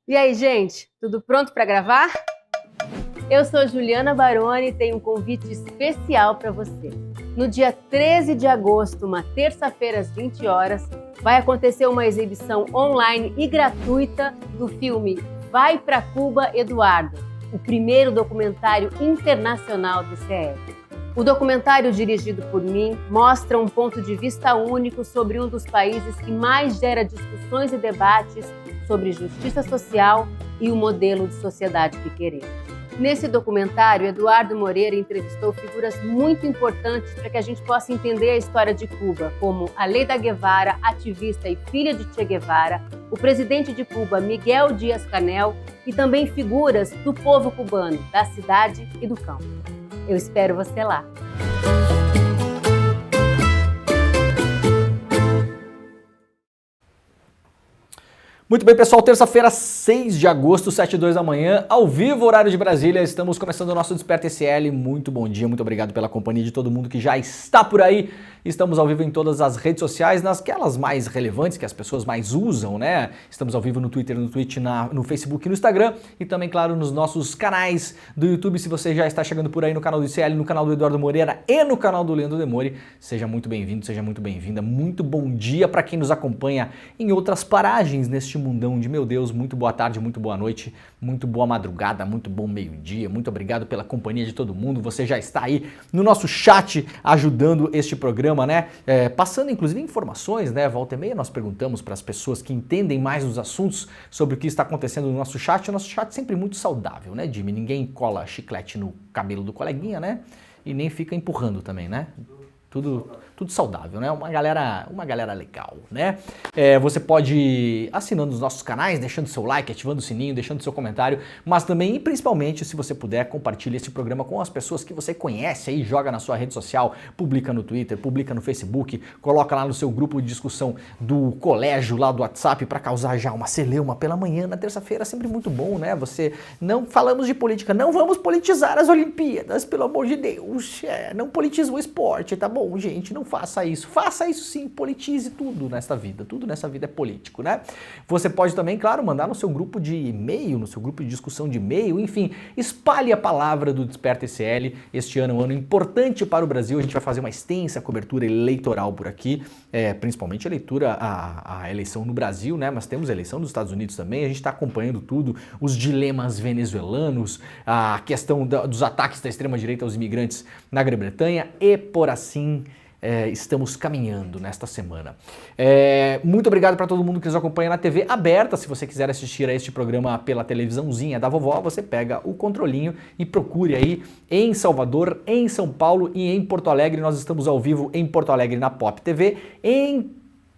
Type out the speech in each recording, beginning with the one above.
E aí, gente, tudo pronto para gravar? Eu sou Juliana Baroni e tenho um convite especial para você. No dia 13 de agosto, uma terça-feira às 20 horas, vai acontecer uma exibição online e gratuita do filme Vai pra Cuba, Eduardo, o primeiro documentário internacional do CF. O documentário, dirigido por mim, mostra um ponto de vista único sobre um dos países que mais gera discussões e debates sobre justiça social e o modelo de sociedade que queremos. Nesse documentário, Eduardo Moreira entrevistou figuras muito importantes para que a gente possa entender a história de Cuba, como Aleida Guevara, ativista e filha de Che Guevara, o presidente de Cuba, Miguel Díaz-Canel, e também figuras do povo cubano, da cidade e do campo. Eu espero você lá. Muito bem, pessoal, terça-feira, 6 de agosto, 7h02 da manhã, ao vivo, horário de Brasília, estamos começando o nosso Desperta SL. Muito bom dia, muito obrigado pela companhia de todo mundo que já está por aí. Estamos ao vivo em todas as redes sociais, nasquelas mais relevantes, que as pessoas mais usam, né? Estamos ao vivo no Twitter, no Twitch, no Facebook e no Instagram, e também, claro, nos nossos canais do YouTube. Se você já está chegando por aí no canal do ICL, no canal do Eduardo Moreira e no canal do Leandro Demore, seja muito bem-vindo, seja muito bem-vinda. Muito bom dia para quem nos acompanha em outras paragens neste mundão de meu Deus. Muito boa tarde, muito boa noite, muito boa madrugada, muito bom meio-dia. Muito obrigado pela companhia de todo mundo. Você já está aí no nosso chat ajudando este programa, né? Passando inclusive informações, né? Volta e meia nós perguntamos para as pessoas que entendem mais os assuntos sobre o que está acontecendo no nosso chat. O nosso chat é sempre muito saudável, né, Jimmy? Ninguém cola chiclete no cabelo do coleguinha, né? E nem fica empurrando também, né? Tudo saudável, né? Uma galera legal, né? Você pode ir assinando os nossos canais, deixando seu like, ativando o sininho, deixando seu comentário, mas também e principalmente, se você puder, compartilhe esse programa com as pessoas que você conhece aí, joga na sua rede social, publica no Twitter, publica no Facebook, coloca lá no seu grupo de discussão do colégio, lá do WhatsApp, para causar já uma celeuma pela manhã, na terça-feira, sempre muito bom, né? Não falamos de política, não vamos politizar as Olimpíadas, pelo amor de Deus, não politiza o esporte, tá bom, gente? Não faça isso sim, politize tudo nessa vida é político, né? Você pode também, claro, mandar no seu grupo de e-mail, no seu grupo de discussão de e-mail, enfim, espalhe a palavra do Desperta SL. Este ano é um ano importante para o Brasil, a gente vai fazer uma extensa cobertura eleitoral por aqui, principalmente a eleição no Brasil, né? Mas temos a eleição dos Estados Unidos também, a gente está acompanhando tudo, os dilemas venezuelanos, a questão dos ataques da extrema-direita aos imigrantes na Grã-Bretanha e por assim estamos caminhando nesta semana. Muito obrigado para todo mundo que nos acompanha na TV aberta. Se você quiser assistir a este programa pela televisãozinha da vovó, você pega o controlinho e procure aí em Salvador, em São Paulo e em Porto Alegre. Nós estamos ao vivo em Porto Alegre na Pop TV, em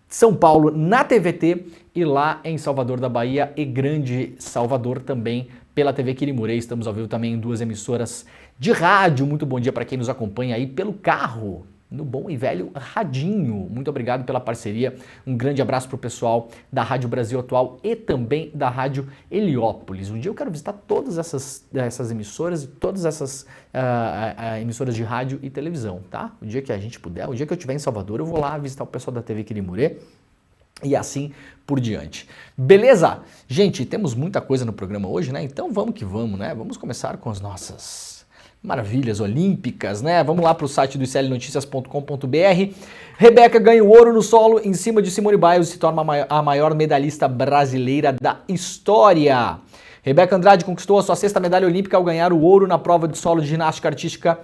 São Paulo na TVT e lá em Salvador da Bahia e Grande Salvador também pela TV Quirimurê. Estamos ao vivo também em 2 emissoras de rádio. Muito bom dia para quem nos acompanha aí pelo carro, no bom e velho radinho. Muito obrigado pela parceria. Um grande abraço para o pessoal da Rádio Brasil Atual e também da Rádio Heliópolis. Um dia eu quero visitar todas essas emissoras e todas essas emissoras de rádio e televisão, tá? O dia que a gente puder, o dia que eu estiver em Salvador, eu vou lá visitar o pessoal da TV Quirimurê e assim por diante. Beleza? Gente, temos muita coisa no programa hoje, né? Então vamos que vamos, né? Vamos começar com as nossas maravilhas olímpicas, né? Vamos lá para o site do iclnoticias.com.br. Rebeca ganha o ouro no solo em cima de Simone Biles e se torna a maior medalhista brasileira da história. Rebeca Andrade conquistou a sua 6ª medalha olímpica ao ganhar o ouro na prova de solo de ginástica artística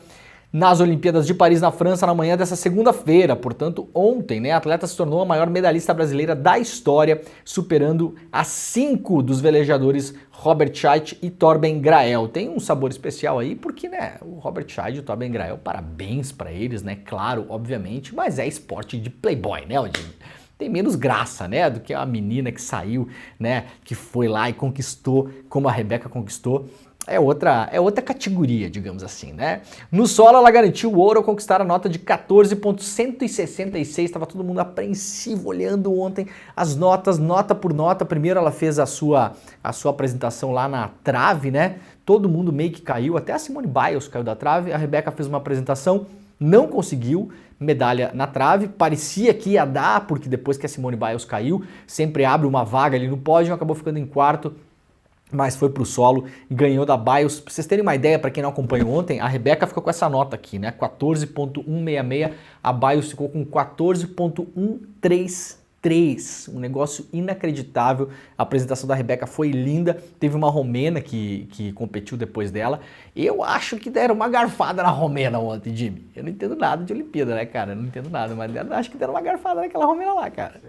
nas Olimpíadas de Paris, na França, na manhã dessa segunda-feira. Portanto, ontem, né, a atleta se tornou a maior medalhista brasileira da história, superando a 5 dos velejadores Robert Scheidt e Torben Grael. Tem um sabor especial aí, porque, né, o Robert Scheidt e o Torben Grael, parabéns para eles, né, claro, obviamente, mas é esporte de playboy, né, Odinho? Tem menos graça, né, do que a menina que saiu, né, que foi lá e conquistou, como a Rebeca conquistou. É outra categoria, digamos assim, né? No solo, ela garantiu o ouro ao conquistar a nota de 14,166. Estava todo mundo apreensivo olhando ontem as notas, nota por nota. Primeiro ela fez a sua apresentação lá na trave, né? Todo mundo meio que caiu, até a Simone Biles caiu da trave. A Rebeca fez uma apresentação, não conseguiu medalha na trave, parecia que ia dar, porque depois que a Simone Biles caiu, sempre abre uma vaga ali no pódio, acabou ficando em quarto. mas foi pro solo, ganhou da Bios. Pra vocês terem uma ideia, para quem não acompanhou ontem, a Rebeca ficou com essa nota aqui, né? 14.166, a Bios ficou com 14.133. Um negócio inacreditável. A apresentação da Rebeca foi linda. Teve uma romena que competiu depois dela. Eu acho que deram uma garfada na romena ontem, Jimmy. Eu não entendo nada de Olimpíada, né, cara? Eu não entendo nada, mas acho que deram uma garfada naquela romena lá, cara.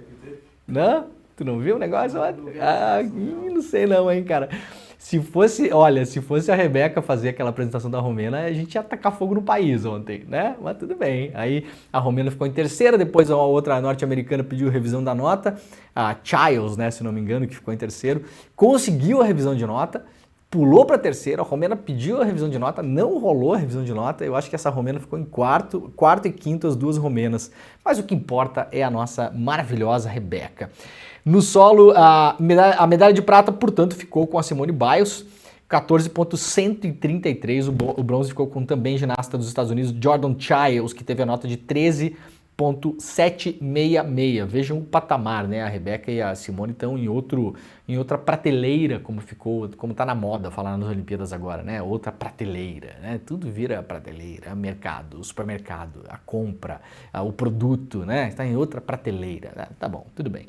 Não? Tu não viu o negócio? Ah, não sei não, hein, cara. Se fosse a Rebeca fazer aquela apresentação da romena, a gente ia tacar fogo no país ontem, né? Mas tudo bem. Aí a romena ficou em terceira, depois a outra norte-americana pediu revisão da nota, a Childs, né, se não me engano, que ficou em terceiro, conseguiu a revisão de nota, pulou para terceira, a romena pediu a revisão de nota, não rolou a revisão de nota, eu acho que essa romena ficou em quarto e quinto, as duas romenas. Mas o que importa é a nossa maravilhosa Rebeca. No solo, a medalha de prata, portanto, ficou com a Simone Biles, 14.133, o bronze ficou com também ginasta dos Estados Unidos, Jordan Childs, que teve a nota de 13.766. Vejam o patamar, né? A Rebeca e a Simone estão em outra prateleira, como tá na moda falar nas Olimpíadas agora, né? Outra prateleira, né? Tudo vira prateleira, mercado, o supermercado, a compra, o produto, né? Está em outra prateleira, né? Tá bom, tudo bem.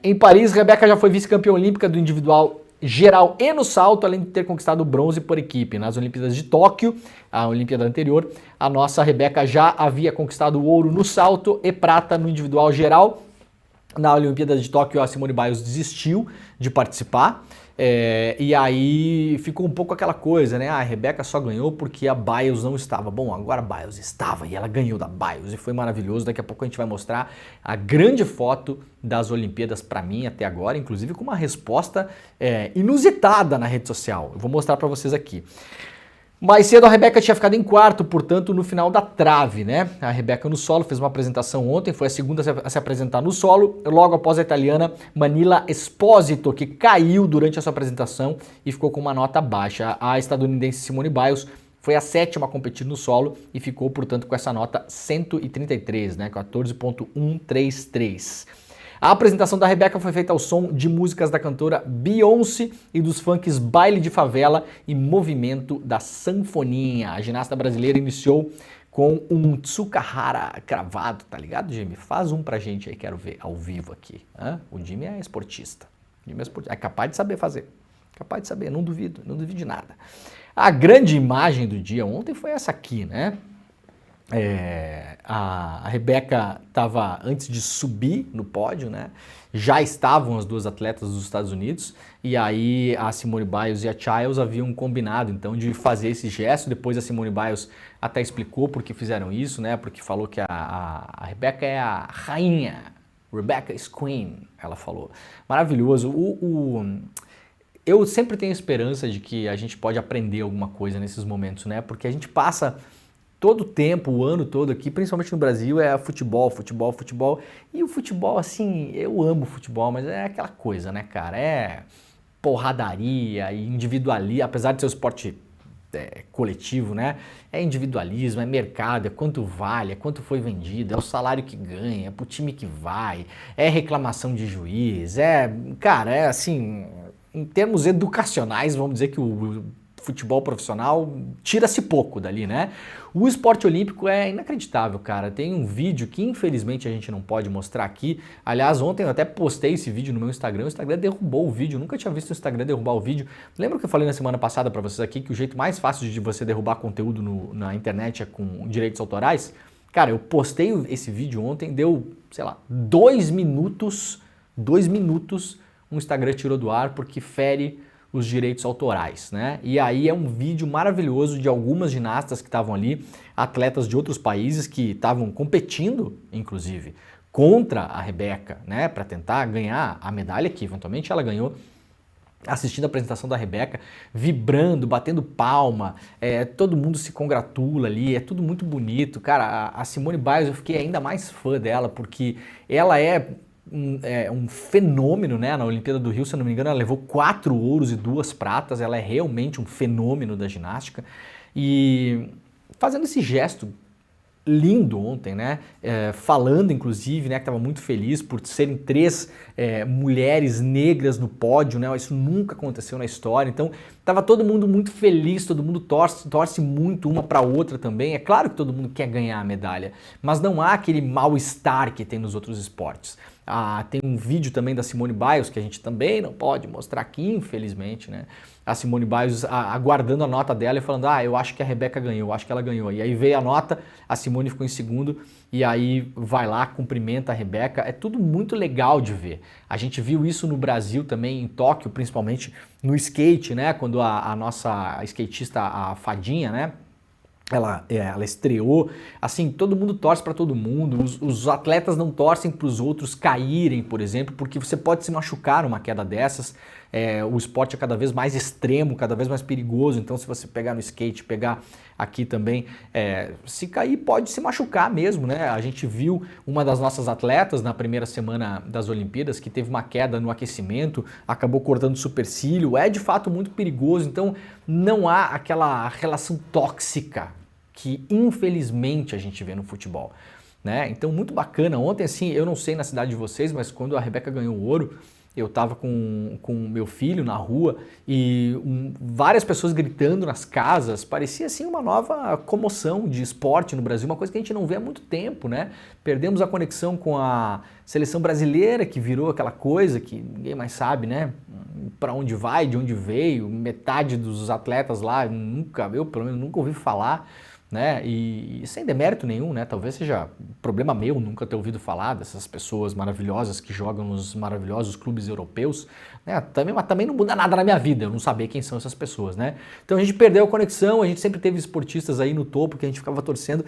Em Paris, Rebeca já foi vice-campeã olímpica do individual geral e no salto, além de ter conquistado o bronze por equipe. Nas Olimpíadas de Tóquio, a Olimpíada anterior, a nossa Rebeca já havia conquistado o ouro no salto e prata no individual geral. Na Olimpíada de Tóquio, a Simone Biles desistiu de participar. E aí ficou um pouco aquela coisa, né? A Rebeca só ganhou porque a Biles não estava. Bom, agora a Biles estava e ela ganhou da Biles e foi maravilhoso. Daqui a pouco a gente vai mostrar a grande foto das Olimpíadas para mim até agora, inclusive com uma resposta inusitada na rede social. Eu vou mostrar para vocês aqui. Mais cedo a Rebeca tinha ficado em quarto, portanto, no final da trave, né? A Rebeca no solo fez uma apresentação ontem, foi a segunda a se apresentar no solo, logo após a italiana Manila Esposito, que caiu durante a sua apresentação e ficou com uma nota baixa. A estadunidense Simone Biles foi a sétima a competir no solo e ficou, portanto, com essa nota 133, né? 14.133. A apresentação da Rebeca foi feita ao som de músicas da cantora Beyoncé e dos funks Baile de Favela e Movimento da Sanfoninha. A ginasta brasileira iniciou com um Tsukahara cravado, tá ligado, Jimmy? Faz um pra gente aí, quero ver ao vivo aqui. O Jimmy é esportista. É capaz de saber fazer. Capaz de saber, não duvido de nada. A grande imagem do dia ontem foi essa aqui, né? A Rebeca estava, antes de subir no pódio, né? Já estavam as duas atletas dos Estados Unidos e aí a Simone Biles e a Childs haviam combinado então de fazer esse gesto. Depois a Simone Biles até explicou por que fizeram isso, né? Porque falou que a Rebeca é a rainha, Rebecca is queen, ela falou. Maravilhoso. Eu sempre tenho esperança de que a gente pode aprender alguma coisa nesses momentos, né? Porque a gente passa todo o tempo, o ano todo aqui, principalmente no Brasil, é futebol. E o futebol, assim, eu amo futebol, mas é aquela coisa, né, cara? É porradaria e individualismo, apesar de ser um esporte coletivo, né? É individualismo, é mercado, é quanto vale, é quanto foi vendido, é o salário que ganha, é pro time que vai, é reclamação de juiz, cara, é assim, em termos educacionais, vamos dizer que o futebol profissional tira-se pouco dali, né? O esporte olímpico é inacreditável, cara. Tem um vídeo que infelizmente a gente não pode mostrar aqui. Aliás, ontem eu até postei esse vídeo no meu Instagram. O Instagram derrubou o vídeo. Eu nunca tinha visto o Instagram derrubar o vídeo. Lembra que eu falei na semana passada pra vocês aqui que o jeito mais fácil de você derrubar conteúdo na internet é com direitos autorais? Cara, eu postei esse vídeo ontem, deu, sei lá, 2 minutos, o Instagram tirou do ar porque fere os direitos autorais, né? E aí é um vídeo maravilhoso de algumas ginastas que estavam ali, atletas de outros países que estavam competindo, inclusive, contra a Rebeca, né? Para tentar ganhar a medalha que eventualmente ela ganhou, assistindo a apresentação da Rebeca, vibrando, batendo palma, todo mundo se congratula ali, é tudo muito bonito. Cara, a Simone Biles, eu fiquei ainda mais fã dela, porque ela é um fenômeno, né? Na Olimpíada do Rio, se eu não me engano, ela levou 4 ouros e 2 pratas, ela é realmente um fenômeno da ginástica e fazendo esse gesto lindo ontem, né? Falando, inclusive, né, que estava muito feliz por serem 3 mulheres negras no pódio, né? Isso nunca aconteceu na história. Então, estava todo mundo muito feliz, todo mundo torce muito uma para outra também. É claro que todo mundo quer ganhar a medalha, mas não há aquele mal-estar que tem nos outros esportes. Tem um vídeo também da Simone Biles, que a gente também não pode mostrar aqui, infelizmente, né? A Simone Biles aguardando a nota dela e falando, eu acho que a Rebeca ganhou, eu acho que ela ganhou. E aí veio a nota, a Simone ficou em segundo, e aí vai lá, cumprimenta a Rebeca. É tudo muito legal de ver. A gente viu isso no Brasil também, em Tóquio, principalmente no skate, né? Quando a nossa skatista, a Fadinha, né? Ela estreou, assim, todo mundo torce para todo mundo, os atletas não torcem para os outros caírem, por exemplo, porque você pode se machucar numa queda dessas. O esporte é cada vez mais extremo, cada vez mais perigoso, então se você pegar no skate, pegar aqui também, se cair pode se machucar mesmo, né? A gente viu uma das nossas atletas na primeira semana das Olimpíadas que teve uma queda no aquecimento, acabou cortando o supercílio, é de fato muito perigoso, então não há aquela relação tóxica que infelizmente a gente vê no futebol, né? Então muito bacana, ontem assim, eu não sei na cidade de vocês, mas quando a Rebeca ganhou o ouro, eu estava com meu filho na rua e várias pessoas gritando nas casas, parecia assim uma nova comoção de esporte no Brasil, uma coisa que a gente não vê há muito tempo, né? Perdemos a conexão com a seleção brasileira, que virou aquela coisa que ninguém mais sabe, né? Para onde vai, de onde veio, metade dos atletas lá, eu pelo menos nunca ouvi falar, né? E sem demérito nenhum, né? Talvez seja problema meu nunca ter ouvido falar dessas pessoas maravilhosas que jogam nos maravilhosos clubes europeus, né? Mas também não muda nada na minha vida eu não saber quem são essas pessoas, né? Então a gente perdeu a conexão, a gente sempre teve esportistas aí no topo que a gente ficava torcendo.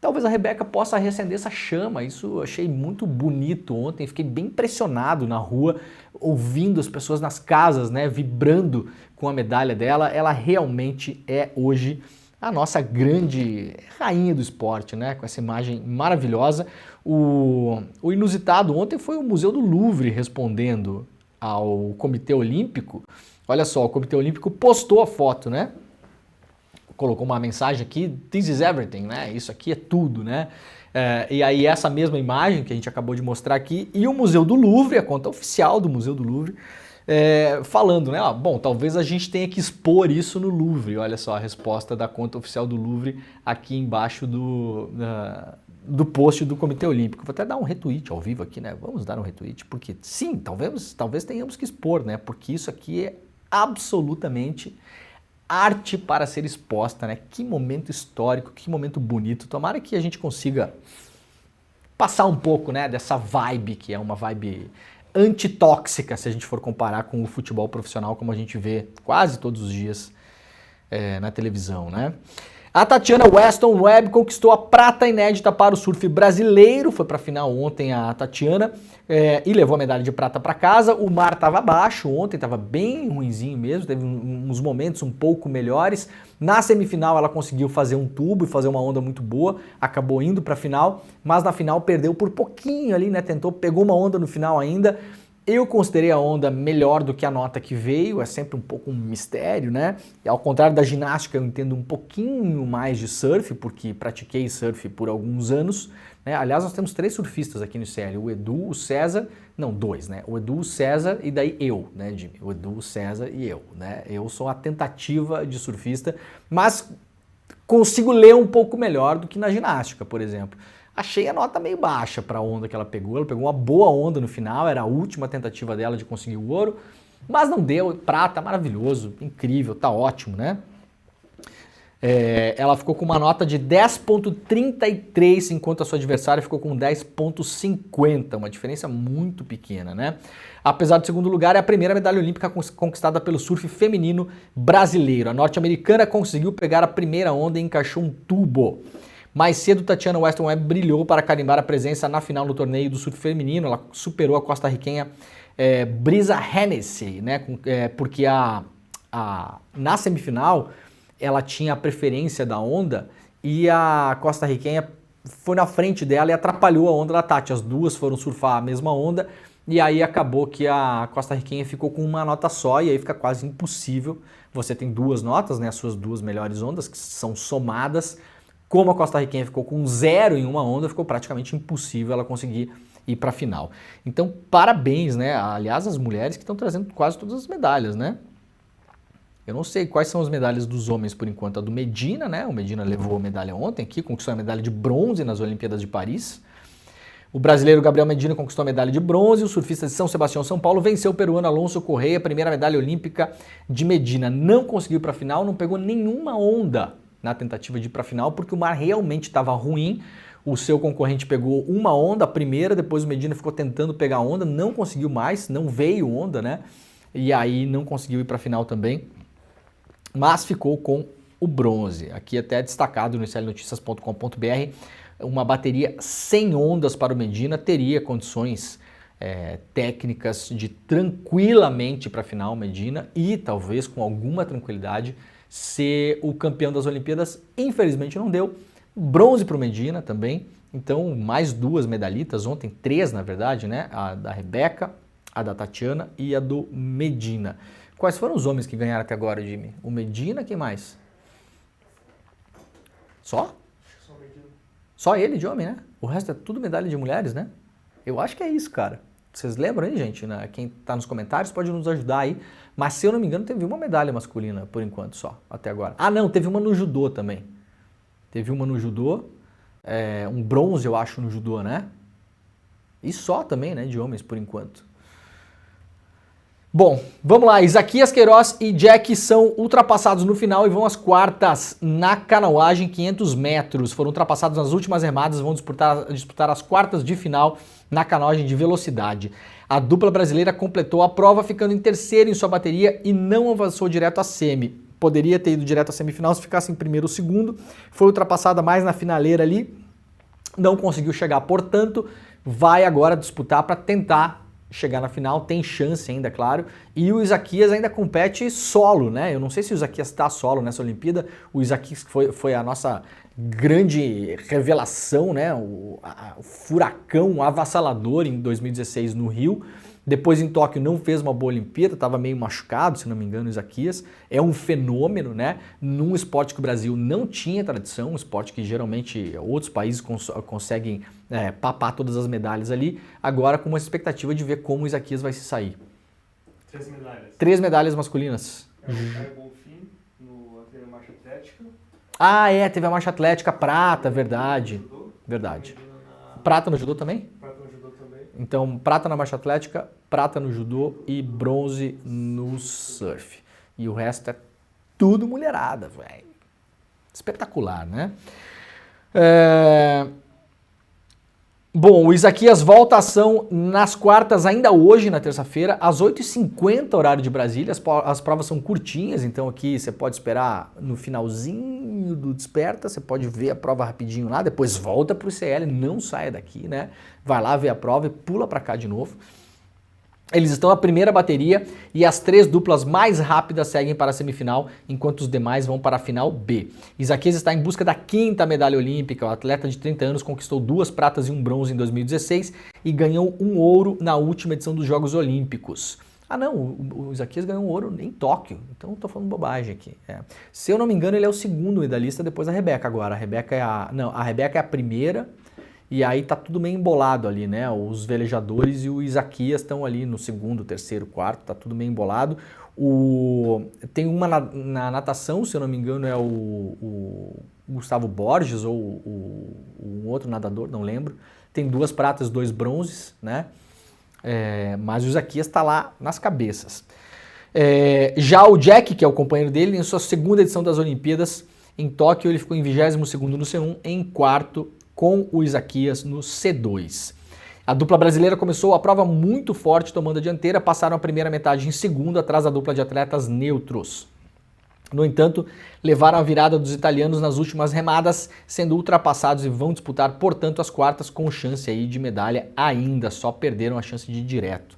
Talvez a Rebeca possa reacender essa chama, isso eu achei muito bonito ontem, fiquei bem impressionado na rua, ouvindo as pessoas nas casas, né, vibrando com a medalha dela. Ela realmente é hoje a nossa grande rainha do esporte, né, com essa imagem maravilhosa. O inusitado ontem foi o Museu do Louvre respondendo ao Comitê Olímpico. Olha só, o Comitê Olímpico postou a foto, né? Colocou uma mensagem aqui, this is everything, né? Isso aqui é tudo, né? E aí essa mesma imagem que a gente acabou de mostrar aqui, e o Museu do Louvre, a conta oficial do Museu do Louvre, falando, né? Bom, talvez a gente tenha que expor isso no Louvre. Olha só a resposta da conta oficial do Louvre aqui embaixo do post do Comitê Olímpico. Vou até dar um retweet ao vivo aqui, né? Vamos dar um retweet, porque sim, talvez tenhamos que expor, né? Porque isso aqui é absolutamente arte para ser exposta, né? Que momento histórico, que momento bonito. Tomara que a gente consiga passar um pouco, né, dessa vibe, que é uma vibe antitóxica, se a gente for comparar com o futebol profissional, como a gente vê quase todos os dias na televisão, né? A Tatiana Weston Webb conquistou a prata inédita para o surf brasileiro, foi para a final ontem a Tatiana, e levou a medalha de prata para casa. O mar estava baixo ontem, estava bem ruinzinho mesmo, teve uns momentos um pouco melhores. Na semifinal ela conseguiu fazer um tubo e fazer uma onda muito boa, acabou indo para a final, mas na final perdeu por pouquinho ali, né? Pegou uma onda no final ainda. Eu considerei a onda melhor do que a nota que veio, é sempre um pouco um mistério, né? E ao contrário da ginástica, eu entendo um pouquinho mais de surf, porque pratiquei surf por alguns anos, né? Aliás, nós temos 3 surfistas aqui no ICL, o Edu, o César, não, 2, né? O Edu, o César e daí eu, né, Jimmy? O Edu, o César e eu, né? Eu sou a tentativa de surfista, mas consigo ler um pouco melhor do que na ginástica, por exemplo. Achei a nota meio baixa para a onda que ela pegou uma boa onda no final, era a última tentativa dela de conseguir o ouro, mas não deu, prata, maravilhoso, incrível, tá ótimo, né? Ela ficou com uma nota de 10.33, enquanto a sua adversária ficou com 10.50, uma diferença muito pequena, né? Apesar do segundo lugar, é a primeira medalha olímpica conquistada pelo surf feminino brasileiro. A norte-americana conseguiu pegar a primeira onda e encaixou um tubo. Mais cedo, Tatiana Weston Webb brilhou para carimbar a presença na final do torneio do surf feminino. Ela superou a costarriquenha Brisa Hennessy, né? Porque na semifinal ela tinha a preferência da onda e a costarriquenha foi na frente dela e atrapalhou a onda da Tati. As duas foram surfar a mesma onda e aí acabou que a costarriquenha ficou com uma nota só e aí fica quase impossível. Você tem 2 notas, né? As suas 2 melhores ondas que são somadas Como a costarriquenha ficou com 0 em uma onda, ficou praticamente impossível ela conseguir ir para a final. Então, parabéns, né? Aliás, as mulheres que estão trazendo quase todas as medalhas, né? Eu não sei quais são as medalhas dos homens por enquanto. A do Medina, né? O Medina levou a medalha ontem aqui, conquistou a medalha de bronze nas Olimpíadas de Paris. O brasileiro Gabriel Medina conquistou a medalha de bronze. O surfista de São Sebastião, São Paulo, venceu o peruano Alonso Correia, primeira medalha olímpica de Medina. Não conseguiu ir para a final, não pegou nenhuma onda na tentativa de ir para a final, porque o mar realmente estava ruim. O seu concorrente pegou uma onda, a primeira, depois o Medina ficou tentando pegar onda, não conseguiu mais, não veio onda, né? E aí não conseguiu ir para a final também, mas ficou com o bronze. Aqui até destacado no slnoticias.com.br, uma bateria sem ondas para o Medina teria condições técnicas de tranquilamente para a final Medina e talvez com alguma tranquilidade ser o campeão das Olimpíadas. Infelizmente não deu. Bronze para o Medina também, então mais 2 medalhitas, ontem 3 na verdade, né? A da Rebeca, a da Tatiana e a do Medina. Quais foram os homens que ganharam até agora, Jimmy? O Medina, quem mais? Só? Só o Medina. Só ele de homem, né? O resto é tudo medalha de mulheres, né? Eu acho que é isso, cara. Vocês lembram aí, gente? Né? Quem tá nos comentários pode nos ajudar aí. Mas se eu não me engano, teve uma medalha masculina por enquanto só, até agora. Ah, não, teve uma no judô também. Teve uma no judô, um bronze, eu acho, no judô, né? E só também, né, de homens, por enquanto. Bom, vamos lá. Isaquias Queiroz e Jack são ultrapassados no final e vão às quartas na canoagem 500 metros. Foram ultrapassados nas últimas remadas, vão disputar as quartas de final na canoagem de velocidade. A dupla brasileira completou a prova ficando em terceiro em sua bateria e não avançou direto à semi. Poderia ter ido direto à semifinal se ficasse em primeiro ou segundo. Foi ultrapassada mais na finaleira ali. Não conseguiu chegar, portanto, vai agora disputar para tentar chegar na final. Tem chance ainda, claro. E o Isaquias ainda compete solo, né? Eu não sei se o Isaquias está solo nessa Olimpíada. O Isaquias foi a nossa grande revelação, né? O furacão avassalador em 2016 no Rio. Depois em Tóquio não fez uma boa Olimpíada, estava meio machucado, se não me engano, o Isaquias. É um fenômeno, né? Num esporte que o Brasil não tinha tradição, um esporte que geralmente outros países conseguem papar todas as medalhas ali. Agora com uma expectativa de ver como o Isaquias vai se sair. 3 medalhas. 3 medalhas masculinas. É o Caio Bonfim, na marcha atlética. Ah, teve a marcha atlética, prata, verdade. Judô, Verdade. na... Prata no judô também? Prata no judô também. Então, prata na marcha atlética, prata no judô e bronze no surf. E o resto é tudo mulherada, velho. Espetacular, né? Bom, o Isaquias volta à ação nas quartas ainda hoje, na terça-feira, às 8h50, horário de Brasília. As provas são curtinhas, então aqui você pode esperar no finalzinho do Desperta, você pode ver a prova rapidinho lá, depois volta para o ICL, não saia daqui, né? Vai lá ver a prova e pula para cá de novo. Eles estão na primeira bateria e as 3 duplas mais rápidas seguem para a semifinal, enquanto os demais vão para a final B. Isaquias está em busca da 5ª medalha olímpica. O atleta de 30 anos conquistou 2 pratas e 1 bronze em 2016 e ganhou 1 ouro na última edição dos Jogos Olímpicos. Ah não, o Isaquias ganhou 1 ouro em Tóquio, então estou falando bobagem aqui. Se eu não me engano, ele é o 2º medalhista depois da Rebeca agora. A Rebeca é a primeira. E aí tá tudo meio embolado ali, né? Os velejadores e o Isaquias estão ali no 2º, 3º, 4º, tá tudo meio embolado. Tem uma na natação, se eu não me engano, é o Gustavo Borges ou um outro nadador, não lembro. Tem 2 pratas, 2 bronzes, né? Mas o Isaquias tá lá nas cabeças. Já o Jack, que é o companheiro dele, em sua 2ª edição das Olimpíadas, em Tóquio, ele ficou em 22º no C1, em 4º, com o Isaquias no C2. A dupla brasileira começou a prova muito forte, tomando a dianteira, passaram a primeira metade em segundo, atrás da dupla de atletas neutros. No entanto, levaram a virada dos italianos nas últimas remadas, sendo ultrapassados e vão disputar, portanto, as quartas com chance aí de medalha ainda, só perderam a chance de ir direto.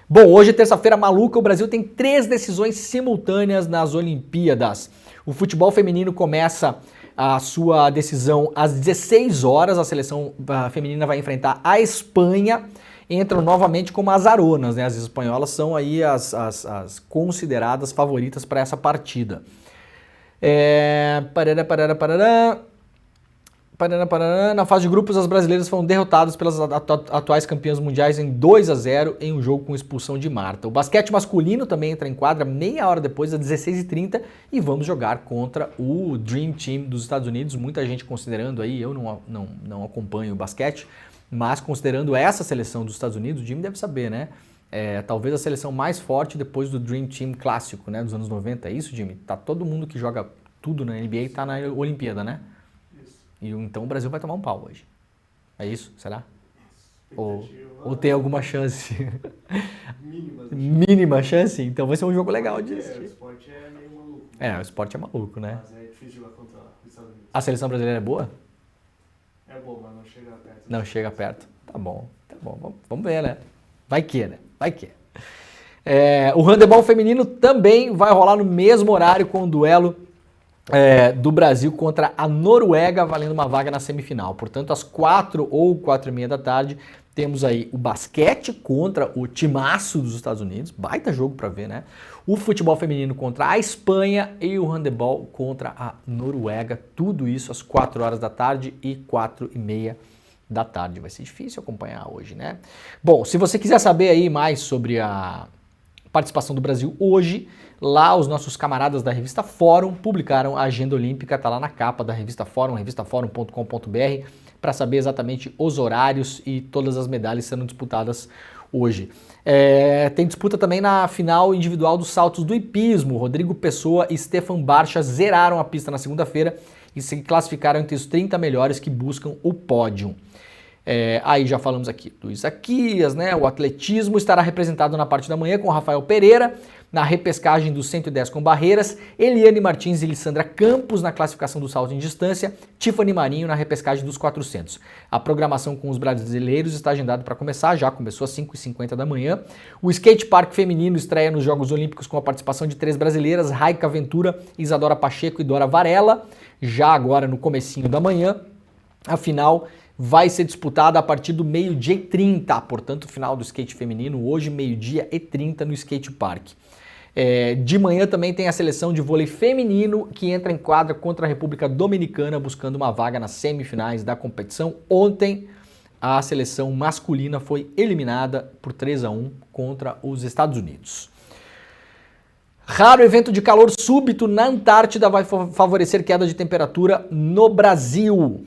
Bom, hoje é terça-feira maluca, o Brasil tem 3 decisões simultâneas nas Olimpíadas. O futebol feminino começa a sua decisão às 16 horas, a seleção feminina vai enfrentar a Espanha, entram novamente como azaronas, né? As espanholas são aí as consideradas favoritas para essa partida. Na fase de grupos, as brasileiras foram derrotadas pelas atuais campeãs mundiais em 2-0 em um jogo com expulsão de Marta. O basquete masculino também entra em quadra meia hora depois, às 16h30, e vamos jogar contra o Dream Team dos Estados Unidos. Muita gente considerando aí, eu não acompanho o basquete, mas considerando essa seleção dos Estados Unidos, o Jimmy deve saber, né? Talvez a seleção mais forte depois do Dream Team clássico, né, dos anos 90. É isso, Jimmy? Tá todo mundo que joga tudo na NBA tá na Olimpíada, né? E então o Brasil vai tomar um pau hoje. É isso? Será? Ou tem alguma chance? Mínima chance? Então vai ser um jogo legal de assistir. O esporte é meio maluco. O esporte é maluco, né? Mas é difícil jogar contra os Estados Unidos. A seleção brasileira é boa? É bom, mas não chega perto. Não chega perto. Tá bom. Vamos ver, né? Vai que, né? Vai que. O handebol feminino também vai rolar no mesmo horário com o duelo do Brasil contra a Noruega, valendo uma vaga na semifinal. Portanto, às 4 ou 4h30 da tarde, temos aí o basquete contra o timaço dos Estados Unidos, baita jogo para ver, né? O futebol feminino contra a Espanha e o handebol contra a Noruega. Tudo isso às 4 horas da tarde e 4h30 da tarde. Vai ser difícil acompanhar hoje, né? Bom, se você quiser saber aí mais sobre a participação do Brasil hoje, lá os nossos camaradas da revista Fórum publicaram a agenda olímpica, tá lá na capa da revista Fórum, revistaforum.com.br, para saber exatamente os horários e todas as medalhas sendo disputadas hoje. Tem disputa também na final individual dos saltos do hipismo. Rodrigo Pessoa e Stefan Barcha zeraram a pista na segunda-feira e se classificaram entre os 30 melhores que buscam o pódio. Aí já falamos aqui do Isaquias, né? O atletismo estará representado na parte da manhã com Rafael Pereira, na repescagem dos 110 com barreiras, Eliane Martins e Lissandra Campos na classificação do salto em distância, Tiffany Marinho na repescagem dos 400. A programação com os brasileiros está agendada para começar, já começou às 5h50 da manhã. O skate park feminino estreia nos Jogos Olímpicos com a participação de 3 brasileiras, Raika Ventura, Isadora Pacheco e Dora Varela, já agora no comecinho da manhã. A final vai ser disputada a partir do 12h30, portanto, o final do skate feminino hoje, 12h30 no skate park. De manhã também tem a seleção de vôlei feminino que entra em quadra contra a República Dominicana buscando uma vaga nas semifinais da competição. Ontem a seleção masculina foi eliminada por 3-1 contra os Estados Unidos. Raro evento de calor súbito na Antártida vai favorecer queda de temperatura no Brasil.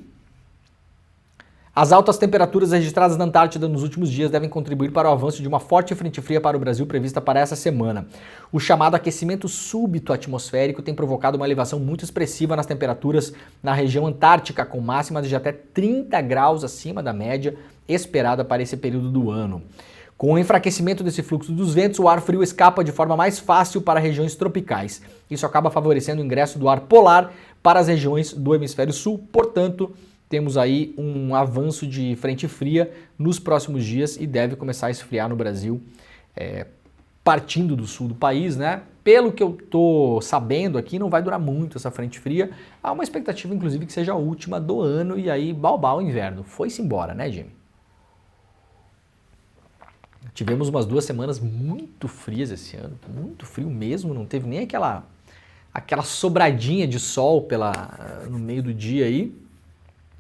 As altas temperaturas registradas na Antártida nos últimos dias devem contribuir para o avanço de uma forte frente fria para o Brasil prevista para essa semana. O chamado aquecimento súbito atmosférico tem provocado uma elevação muito expressiva nas temperaturas na região antártica, com máximas de até 30 graus acima da média esperada para esse período do ano. Com o enfraquecimento desse fluxo dos ventos, o ar frio escapa de forma mais fácil para regiões tropicais. Isso acaba favorecendo o ingresso do ar polar para as regiões do hemisfério sul, portanto, temos aí um avanço de frente fria nos próximos dias e deve começar a esfriar no Brasil, partindo do sul do país, né? Pelo que eu tô sabendo aqui, não vai durar muito essa frente fria. Há uma expectativa, inclusive, que seja a última do ano e aí, balbal o inverno. Foi-se embora, né, Jimmy? Tivemos umas 2 semanas muito frias esse ano, muito frio mesmo, não teve nem aquela sobradinha de sol no meio do dia aí.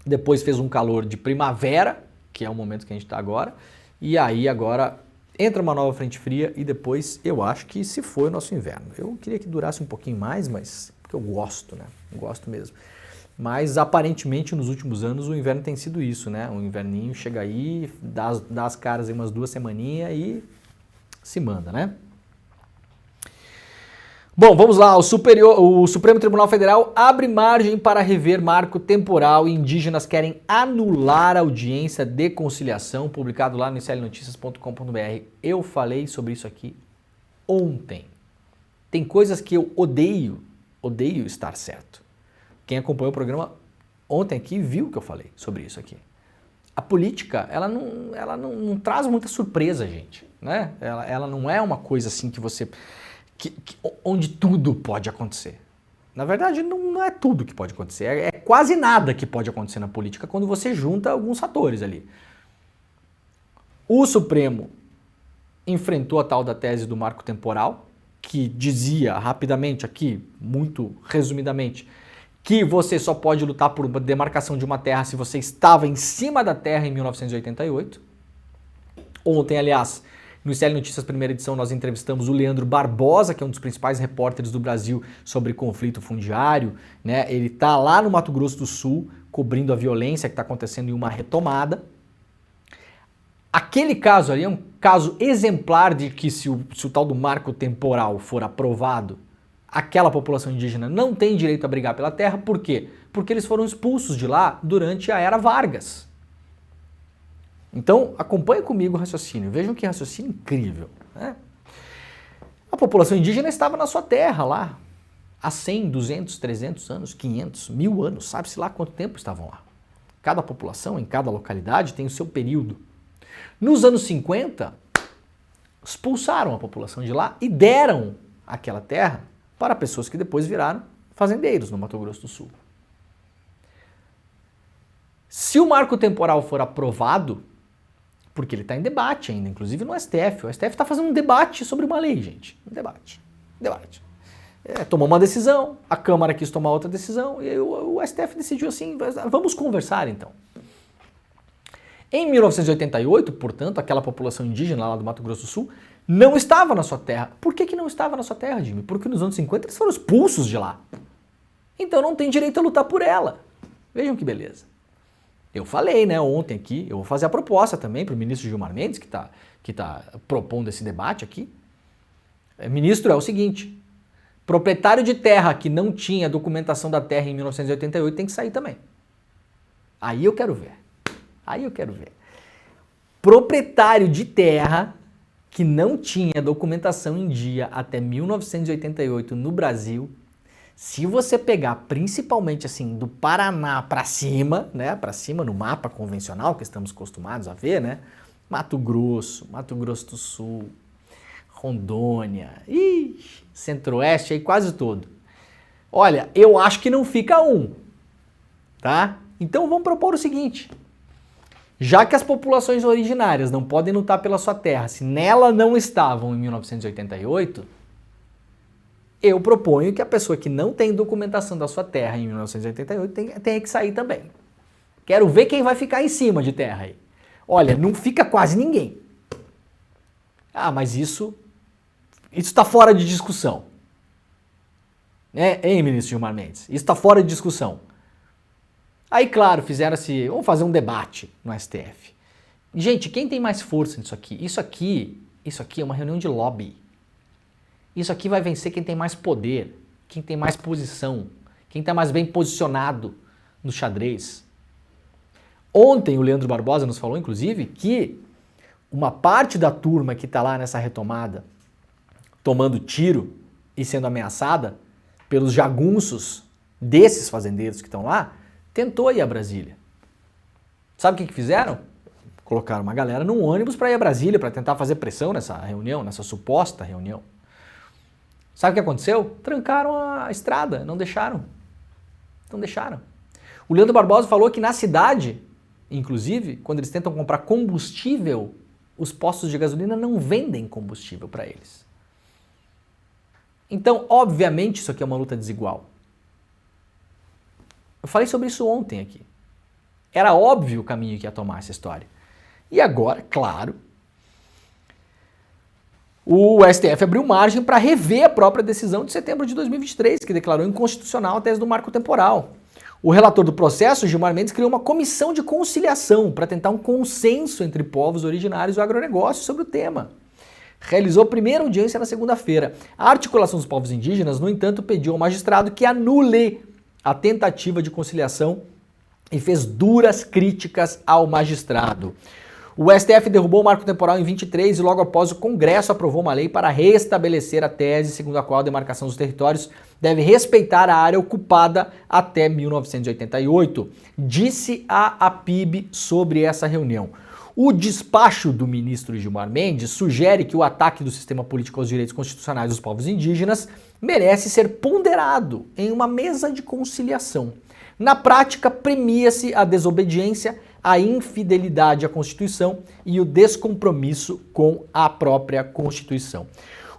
Depois fez um calor de primavera, que é o momento que a gente está agora, e aí agora entra uma nova frente fria e depois eu acho que se foi o nosso inverno. Eu queria que durasse um pouquinho mais, mas porque eu gosto, né? Eu gosto mesmo. Mas aparentemente nos últimos anos o inverno tem sido isso, né? O inverninho chega aí, dá as caras em umas 2 semaninhas e se manda, né? Bom, vamos lá. O Supremo Tribunal Federal abre margem para rever marco temporal e indígenas querem anular a audiência de conciliação, publicado lá no iclnoticias.com.br. Eu falei sobre isso aqui ontem. Tem coisas que eu odeio estar certo. Quem acompanhou o programa ontem aqui viu que eu falei sobre isso aqui. A política, ela não traz muita surpresa, gente, né? Ela não é uma coisa assim que você... onde tudo pode acontecer. Na verdade, não é tudo que pode acontecer. É quase nada que pode acontecer na política quando você junta alguns fatores ali. O Supremo enfrentou a tal da tese do marco temporal, que dizia rapidamente aqui, muito resumidamente, que você só pode lutar por uma demarcação de uma terra se você estava em cima da terra em 1988. Ontem, aliás, no ICL Notícias primeira edição, nós entrevistamos o Leandro Barbosa, que é um dos principais repórteres do Brasil sobre conflito fundiário, né? Ele está lá no Mato Grosso do Sul, cobrindo a violência que está acontecendo em uma retomada. Aquele caso ali é um caso exemplar de que se o tal do marco temporal for aprovado, aquela população indígena não tem direito a brigar pela terra. Por quê? Porque eles foram expulsos de lá durante a Era Vargas. Então, acompanhe comigo o raciocínio. Vejam que raciocínio incrível, né? A população indígena estava na sua terra lá há 100, 200, 300 anos, 500, 1000 anos, sabe-se lá quanto tempo estavam lá. Cada população, em cada localidade, tem o seu período. Nos anos 50, expulsaram a população de lá e deram aquela terra para pessoas que depois viraram fazendeiros no Mato Grosso do Sul. Se o marco temporal for aprovado, porque ele está em debate ainda, inclusive no STF. O STF está fazendo um debate sobre uma lei, gente. Um debate. Tomou uma decisão, a Câmara quis tomar outra decisão, e aí o STF decidiu assim, vamos conversar então. Em 1988, portanto, aquela população indígena lá do Mato Grosso do Sul não estava na sua terra. Por que não estava na sua terra, Jimmy? Porque nos anos 50 eles foram expulsos de lá. Então não tem direito a lutar por ela. Vejam que beleza. Eu falei, né, ontem aqui, eu vou fazer a proposta também para o ministro Gilmar Mendes, que tá propondo esse debate aqui. Ministro, é o seguinte, proprietário de terra que não tinha documentação da terra em 1988 tem que sair também. Aí eu quero ver. Proprietário de terra que não tinha documentação em dia até 1988 no Brasil, se você pegar principalmente assim do Paraná para cima, né, para cima no mapa convencional que estamos acostumados a ver, né, Mato Grosso do Sul, Rondônia, Centro-Oeste aí quase todo. Olha, eu acho que não fica um, tá? Então vamos propor o seguinte: já que as populações originárias não podem lutar pela sua terra se nela não estavam em 1988, eu proponho que a pessoa que não tem documentação da sua terra em 1988 tenha que sair também. Quero ver quem vai ficar em cima de terra aí. Olha, não fica quase ninguém. Ah, mas isso está fora de discussão. Hein, ministro Gilmar Mendes? Isso está fora de discussão. Aí, claro, fizeram-se, vamos fazer um debate no STF. Gente, quem tem mais força nisso aqui? Isso aqui é uma reunião de lobby. Isso aqui vai vencer quem tem mais poder, quem tem mais posição, quem está mais bem posicionado no xadrez. Ontem o Leandro Barbosa nos falou, inclusive, que uma parte da turma que está lá nessa retomada, tomando tiro e sendo ameaçada pelos jagunços desses fazendeiros que estão lá, tentou ir a Brasília. Sabe o que fizeram? Colocaram uma galera num ônibus para ir a Brasília, para tentar fazer pressão nessa reunião, nessa suposta reunião. Sabe o que aconteceu? Trancaram a estrada, não deixaram. O Leandro Barbosa falou que na cidade, inclusive, quando eles tentam comprar combustível, os postos de gasolina não vendem combustível para eles. Então, obviamente, isso aqui é uma luta desigual. Eu falei sobre isso ontem aqui. Era óbvio o caminho que ia tomar essa história. E agora, claro, o STF abriu margem para rever a própria decisão de setembro de 2023, que declarou inconstitucional a tese do marco temporal. O relator do processo, Gilmar Mendes, criou uma comissão de conciliação para tentar um consenso entre povos originários do agronegócio sobre o tema. Realizou a primeira audiência na segunda-feira. A articulação dos povos indígenas, no entanto, pediu ao magistrado que anule a tentativa de conciliação e fez duras críticas ao magistrado. O STF derrubou o marco temporal em 23 e logo após o Congresso aprovou uma lei para restabelecer a tese segundo a qual a demarcação dos territórios deve respeitar a área ocupada até 1988, disse a APIB sobre essa reunião. O despacho do ministro Gilmar Mendes sugere que o ataque do sistema político aos direitos constitucionais dos povos indígenas merece ser ponderado em uma mesa de conciliação. Na prática, premia-se a desobediência, a infidelidade à Constituição e o descompromisso com a própria Constituição.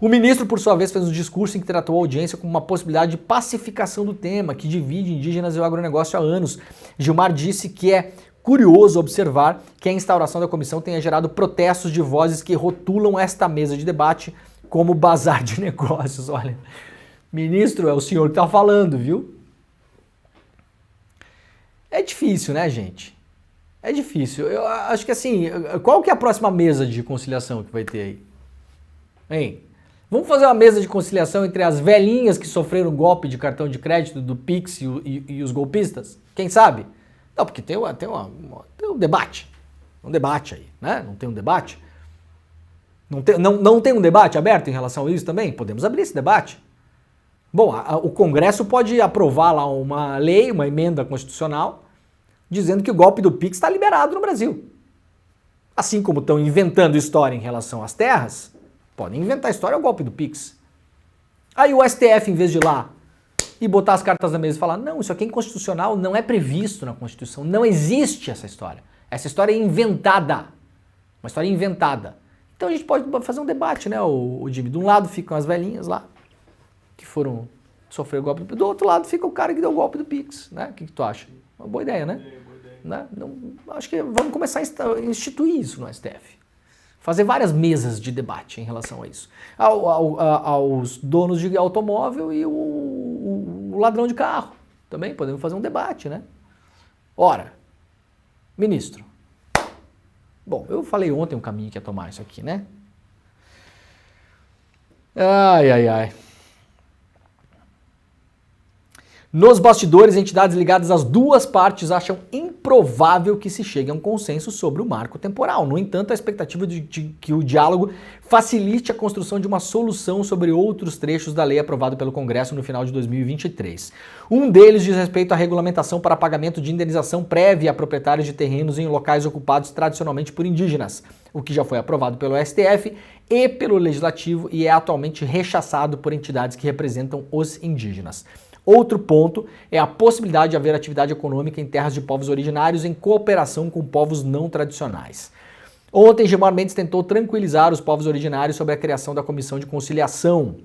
O ministro, por sua vez, fez um discurso em que tratou a audiência como uma possibilidade de pacificação do tema, que divide indígenas e o agronegócio há anos. Gilmar disse que é curioso observar que a instauração da comissão tenha gerado protestos de vozes que rotulam esta mesa de debate como bazar de negócios. Olha, ministro, é o senhor que está falando, viu? É difícil, né, gente? É difícil. Eu acho que assim, qual que é a próxima mesa de conciliação que vai ter aí? Hein? Vamos fazer uma mesa de conciliação entre as velhinhas que sofreram golpe de cartão de crédito do Pix e os golpistas? Quem sabe? Não, porque tem um debate. Um debate aí, né? Não tem um debate? Não tem um debate aberto em relação a isso também? Podemos abrir esse debate. Bom, o Congresso pode aprovar lá uma lei, uma emenda constitucional, dizendo que o golpe do Pix está liberado no Brasil. Assim como estão inventando história em relação às terras, podem inventar história ao golpe do Pix. Aí o STF, em vez de ir lá e botar as cartas na mesa e falar, não, isso aqui é inconstitucional, não é previsto na Constituição, não existe essa história. Essa história é inventada. Uma história inventada. Então a gente pode fazer um debate, né, o Jimmy? De um lado ficam as velhinhas lá, que foram sofrer o golpe do Pix. Do outro lado fica o cara que deu o golpe do Pix, né? O que tu acha? Uma boa ideia, né? Né? Não, acho que vamos começar a instituir isso no STF. Fazer várias mesas de debate em relação a isso. Aos donos de automóvel e o ladrão de carro. Também podemos fazer um debate, né? Ora, ministro. Bom, eu falei ontem o caminho que ia tomar isso aqui, né? Ai. Nos bastidores, entidades ligadas às duas partes acham improvável que se chegue a um consenso sobre o marco temporal. No entanto, a expectativa de que o diálogo facilite a construção de uma solução sobre outros trechos da lei aprovado pelo Congresso no final de 2023. Um deles diz respeito à regulamentação para pagamento de indenização prévia a proprietários de terrenos em locais ocupados tradicionalmente por indígenas, o que já foi aprovado pelo STF e pelo Legislativo e é atualmente rechaçado por entidades que representam os indígenas. Outro ponto é a possibilidade de haver atividade econômica em terras de povos originários em cooperação com povos não tradicionais. Ontem, Gilmar Mendes tentou tranquilizar os povos originários sobre a criação da Comissão de Conciliação.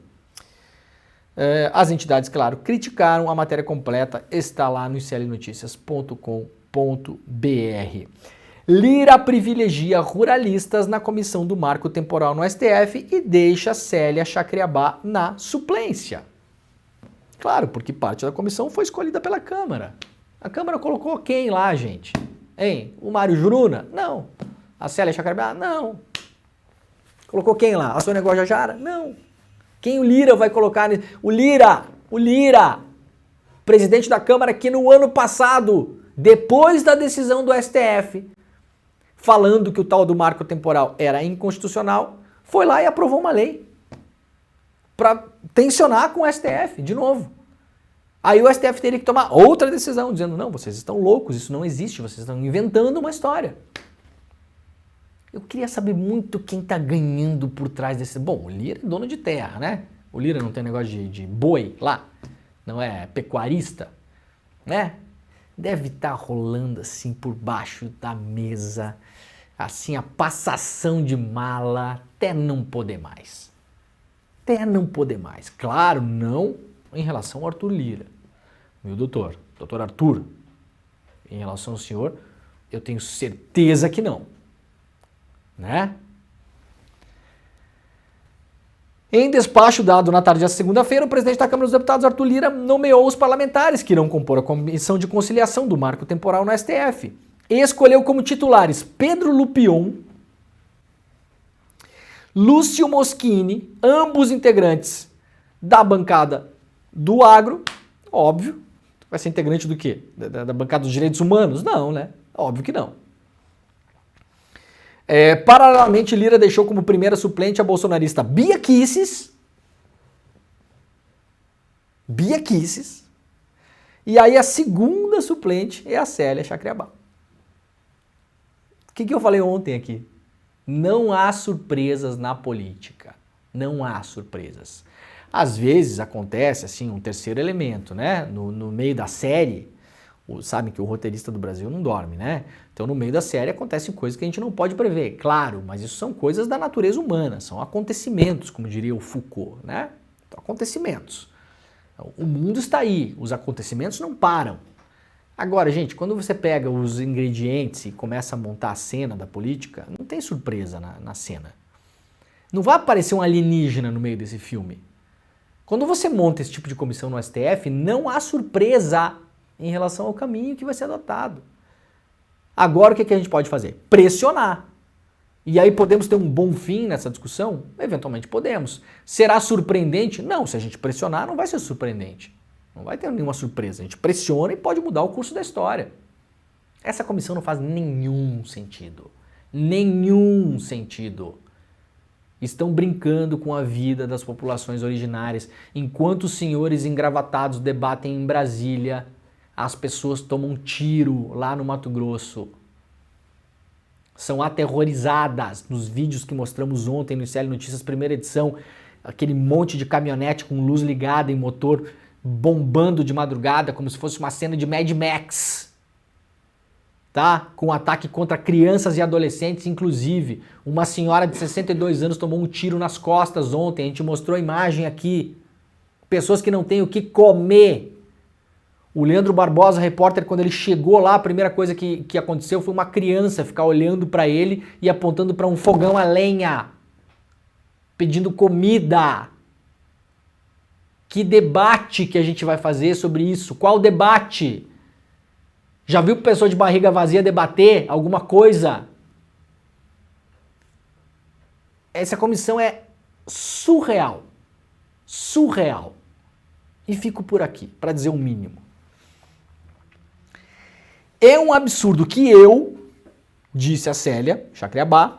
As entidades, claro, criticaram. A matéria completa está lá no iclnoticias.com.br. Lira privilegia ruralistas na Comissão do Marco Temporal no STF e deixa Célia Chacriabá na suplência. Claro, porque parte da comissão foi escolhida pela Câmara. A Câmara colocou quem lá, gente? Hein? O Mário Juruna? Não. A Célia Chacriabá? Não. Colocou quem lá? A Sônia Guajajara? Não. Quem o Lira vai colocar? O Lira, presidente da Câmara, que no ano passado, depois da decisão do STF, falando que o tal do marco temporal era inconstitucional, foi lá e aprovou uma lei para tensionar com o STF, de novo. Aí o STF teria que tomar outra decisão, dizendo, não, vocês estão loucos, isso não existe, vocês estão inventando uma história. Eu queria saber muito quem está ganhando por trás desse... Bom, o Lira é dono de terra, né? O Lira não tem negócio de boi lá, não é pecuarista, né? Deve estar rolando assim por baixo da mesa, assim a passação de mala até não poder mais. Até não poder mais. Claro, não em relação ao Arthur Lira. Meu doutor Arthur, em relação ao senhor, eu tenho certeza que não. Né? Em despacho dado na tarde da segunda-feira, o presidente da Câmara dos Deputados, Arthur Lira, nomeou os parlamentares que irão compor a Comissão de Conciliação do Marco Temporal no STF. E escolheu como titulares Pedro Lupion, Lúcio Moschini, ambos integrantes da bancada do agro, óbvio. Vai ser integrante do quê? Da bancada dos direitos humanos? Não, né? Óbvio que não. Paralelamente, Lira deixou como primeira suplente a bolsonarista Bia Kicis. E aí a segunda suplente é a Célia Chacriabá. O que eu falei ontem aqui? Não há surpresas na política. Não há surpresas. Às vezes acontece assim um terceiro elemento, né? No meio da série, Sabem que o roteirista do Brasil não dorme, né? Então no meio da série acontecem coisas que a gente não pode prever, claro, mas isso são coisas da natureza humana, são acontecimentos, como diria o Foucault, né? Então, acontecimentos. Então, o mundo está aí, os acontecimentos não param. Agora, gente, quando você pega os ingredientes e começa a montar a cena da política, não tem surpresa na cena. Não vai aparecer um alienígena no meio desse filme. Quando você monta esse tipo de comissão no STF, não há surpresa em relação ao caminho que vai ser adotado. Agora, o que a gente pode fazer? Pressionar. E aí podemos ter um bom fim nessa discussão? Eventualmente podemos. Será surpreendente? Não, se a gente pressionar, não vai ser surpreendente. Não vai ter nenhuma surpresa. A gente pressiona e pode mudar o curso da história. Essa comissão não faz nenhum sentido. Nenhum sentido. Estão brincando com a vida das populações originárias. Enquanto os senhores engravatados debatem em Brasília, as pessoas tomam tiro lá no Mato Grosso. São aterrorizadas nos vídeos que mostramos ontem no ICL Notícias, primeira edição. Aquele monte de caminhonete com luz ligada e motor bombando de madrugada, como se fosse uma cena de Mad Max. Tá? Com ataque contra crianças e adolescentes, inclusive. Uma senhora de 62 anos tomou um tiro nas costas ontem, a gente mostrou a imagem aqui. Pessoas que não têm o que comer. O Leandro Barbosa, repórter, quando ele chegou lá, a primeira coisa que aconteceu foi uma criança ficar olhando para ele e apontando para um fogão a lenha, pedindo comida. Que debate que a gente vai fazer sobre isso? Qual debate? Já viu pessoa de barriga vazia debater alguma coisa? Essa comissão é surreal. Surreal. E fico por aqui, para dizer o mínimo. É um absurdo que eu, disse a Célia Chacriabá,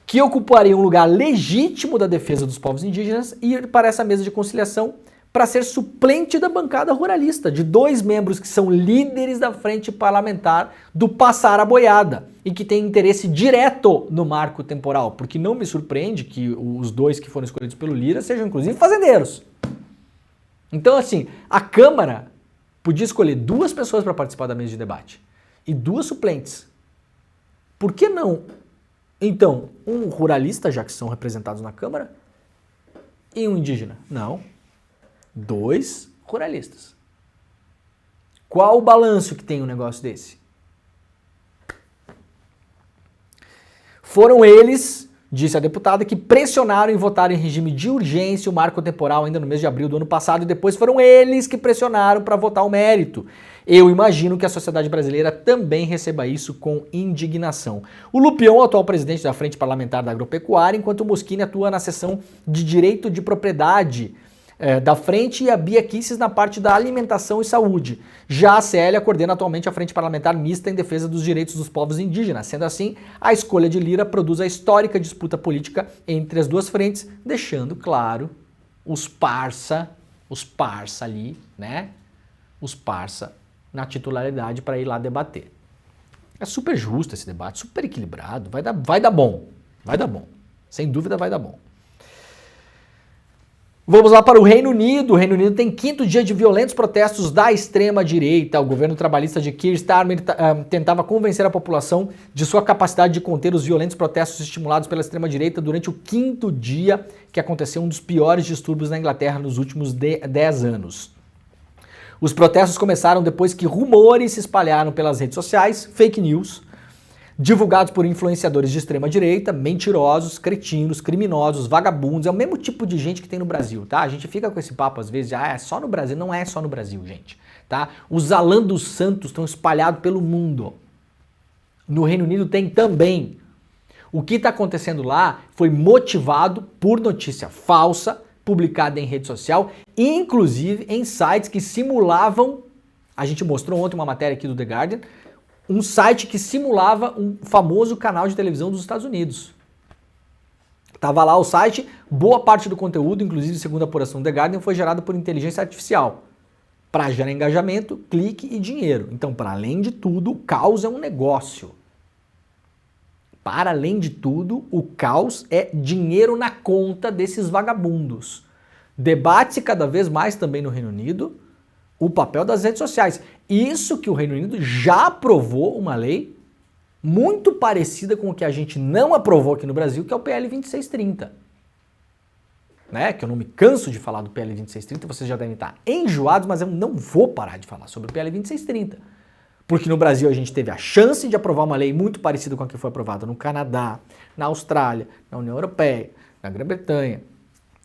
que ocuparia um lugar legítimo da defesa dos povos indígenas, ir para essa mesa de conciliação para ser suplente da bancada ruralista, de 2 membros que são líderes da frente parlamentar do passar a boiada e que têm interesse direto no marco temporal, porque não me surpreende que os 2 que foram escolhidos pelo Lira sejam inclusive fazendeiros. Então assim, a Câmara podia escolher 2 pessoas para participar da mesa de debate e 2 suplentes. Por que não? Então, um ruralista, já que são representados na Câmara, e um indígena? Não. 2 ruralistas. Qual o balanço que tem um negócio desse? Foram eles, disse a deputada, que pressionaram em votar em regime de urgência o marco temporal ainda no mês de abril do ano passado e depois foram eles que pressionaram para votar o mérito. Eu imagino que a sociedade brasileira também receba isso com indignação. O Lupion, atual presidente da Frente Parlamentar da Agropecuária, enquanto o Moschini atua na seção de direito de propriedade da frente e a Bia Kicis na parte da alimentação e saúde. Já a Célia coordena atualmente a Frente Parlamentar Mista em defesa dos direitos dos povos indígenas. Sendo assim, a escolha de Lira produz a histórica disputa política entre as 2 frentes, deixando claro os parça ali, né? Os parça na titularidade para ir lá debater. É super justo esse debate, super equilibrado, vai dar bom, sem dúvida vai dar bom. Vamos lá para o Reino Unido. O Reino Unido tem 5º dia de violentos protestos da extrema-direita. O governo trabalhista de Keir Starmer tentava convencer a população de sua capacidade de conter os violentos protestos estimulados pela extrema-direita durante o 5º dia que aconteceu um dos piores distúrbios na Inglaterra nos últimos 10 anos. Os protestos começaram depois que rumores se espalharam pelas redes sociais, fake news, divulgados por influenciadores de extrema-direita, mentirosos, cretinos, criminosos, vagabundos. É o mesmo tipo de gente que tem no Brasil, tá? A gente fica com esse papo às vezes, é só no Brasil. Não é só no Brasil, gente, tá? Os Alan dos Santos estão espalhados pelo mundo. No Reino Unido tem também. O que está acontecendo lá foi motivado por notícia falsa, publicada em rede social, inclusive em sites que simulavam, a gente mostrou ontem uma matéria aqui do The Guardian, um site que simulava um famoso canal de televisão dos Estados Unidos. Tava lá o site, boa parte do conteúdo, inclusive segundo a apuração do The Guardian, foi gerado por inteligência artificial, para gerar engajamento, clique e dinheiro. Então, para além de tudo, o caos é um negócio. Para além de tudo, o caos é dinheiro na conta desses vagabundos. Debate-se cada vez mais também no Reino Unido o papel das redes sociais. Isso que o Reino Unido já aprovou uma lei muito parecida com o que a gente não aprovou aqui no Brasil, que é o PL 2630. Né? Que eu não me canso de falar do PL 2630, vocês já devem estar enjoados, mas eu não vou parar de falar sobre o PL 2630. Porque no Brasil a gente teve a chance de aprovar uma lei muito parecida com a que foi aprovada no Canadá, na Austrália, na União Europeia, na Grã-Bretanha,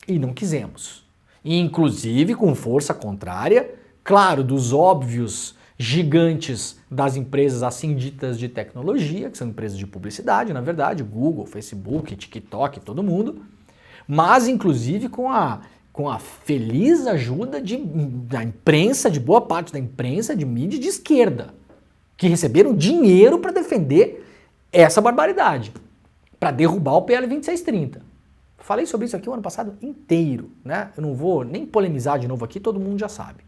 e não quisemos. E, inclusive com força contrária, claro, dos óbvios gigantes das empresas assim ditas de tecnologia, que são empresas de publicidade, na verdade, Google, Facebook, TikTok, todo mundo, mas inclusive com a feliz ajuda da imprensa, de boa parte da imprensa de mídia de esquerda, que receberam dinheiro para defender essa barbaridade, para derrubar o PL 2630. Falei sobre isso aqui o ano passado inteiro, né? Eu não vou nem polemizar de novo aqui, todo mundo já sabe.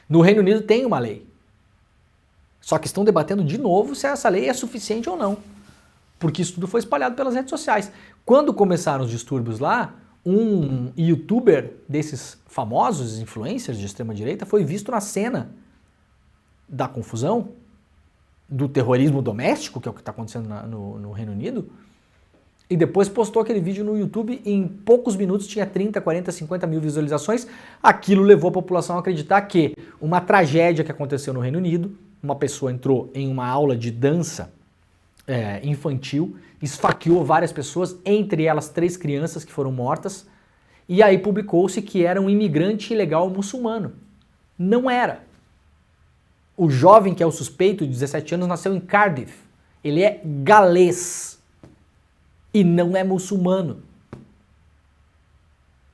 No Reino Unido tem uma lei. Só que estão debatendo de novo se essa lei é suficiente ou não. Porque isso tudo foi espalhado pelas redes sociais. Quando começaram os distúrbios lá, um youtuber desses famosos influencers de extrema-direita foi visto na cena da confusão, do terrorismo doméstico, que é o que está acontecendo no Reino Unido, e depois postou aquele vídeo no YouTube e em poucos minutos tinha 30, 40, 50 mil visualizações. Aquilo levou a população a acreditar que uma tragédia que aconteceu no Reino Unido, uma pessoa entrou em uma aula de dança infantil, esfaqueou várias pessoas, entre elas 3 crianças que foram mortas, e aí publicou-se que era um imigrante ilegal muçulmano. Não era. O jovem que é o suspeito, de 17 anos, nasceu em Cardiff. Ele é galês e não é muçulmano.